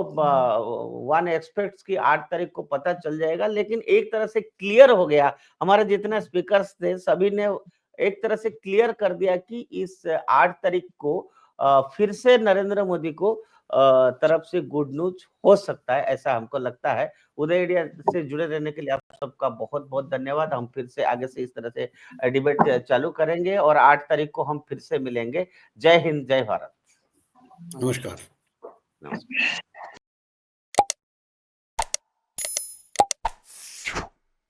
वन एक्सपेक्ट्स कि 8 तारीख को पता चल जाएगा, लेकिन एक तरह से क्लियर हो गया। हमारे जितने स्पीकर्स थे सभी ने एक तरह से क्लियर कर दिया कि इस 8 तारीख को फिर से नरेंद्र मोदी को तरफ से गुड न्यूज हो सकता है, ऐसा हमको लगता है। उदय इंडिया से जुड़े रहने के लिए आप सबका बहुत बहुत धन्यवाद। हम फिर से आगे से इस तरह से डिबेट चालू करेंगे और 8 तारीख को हम फिर से मिलेंगे। जय हिंद, जय भारत। नमस्कार। नमस्कार।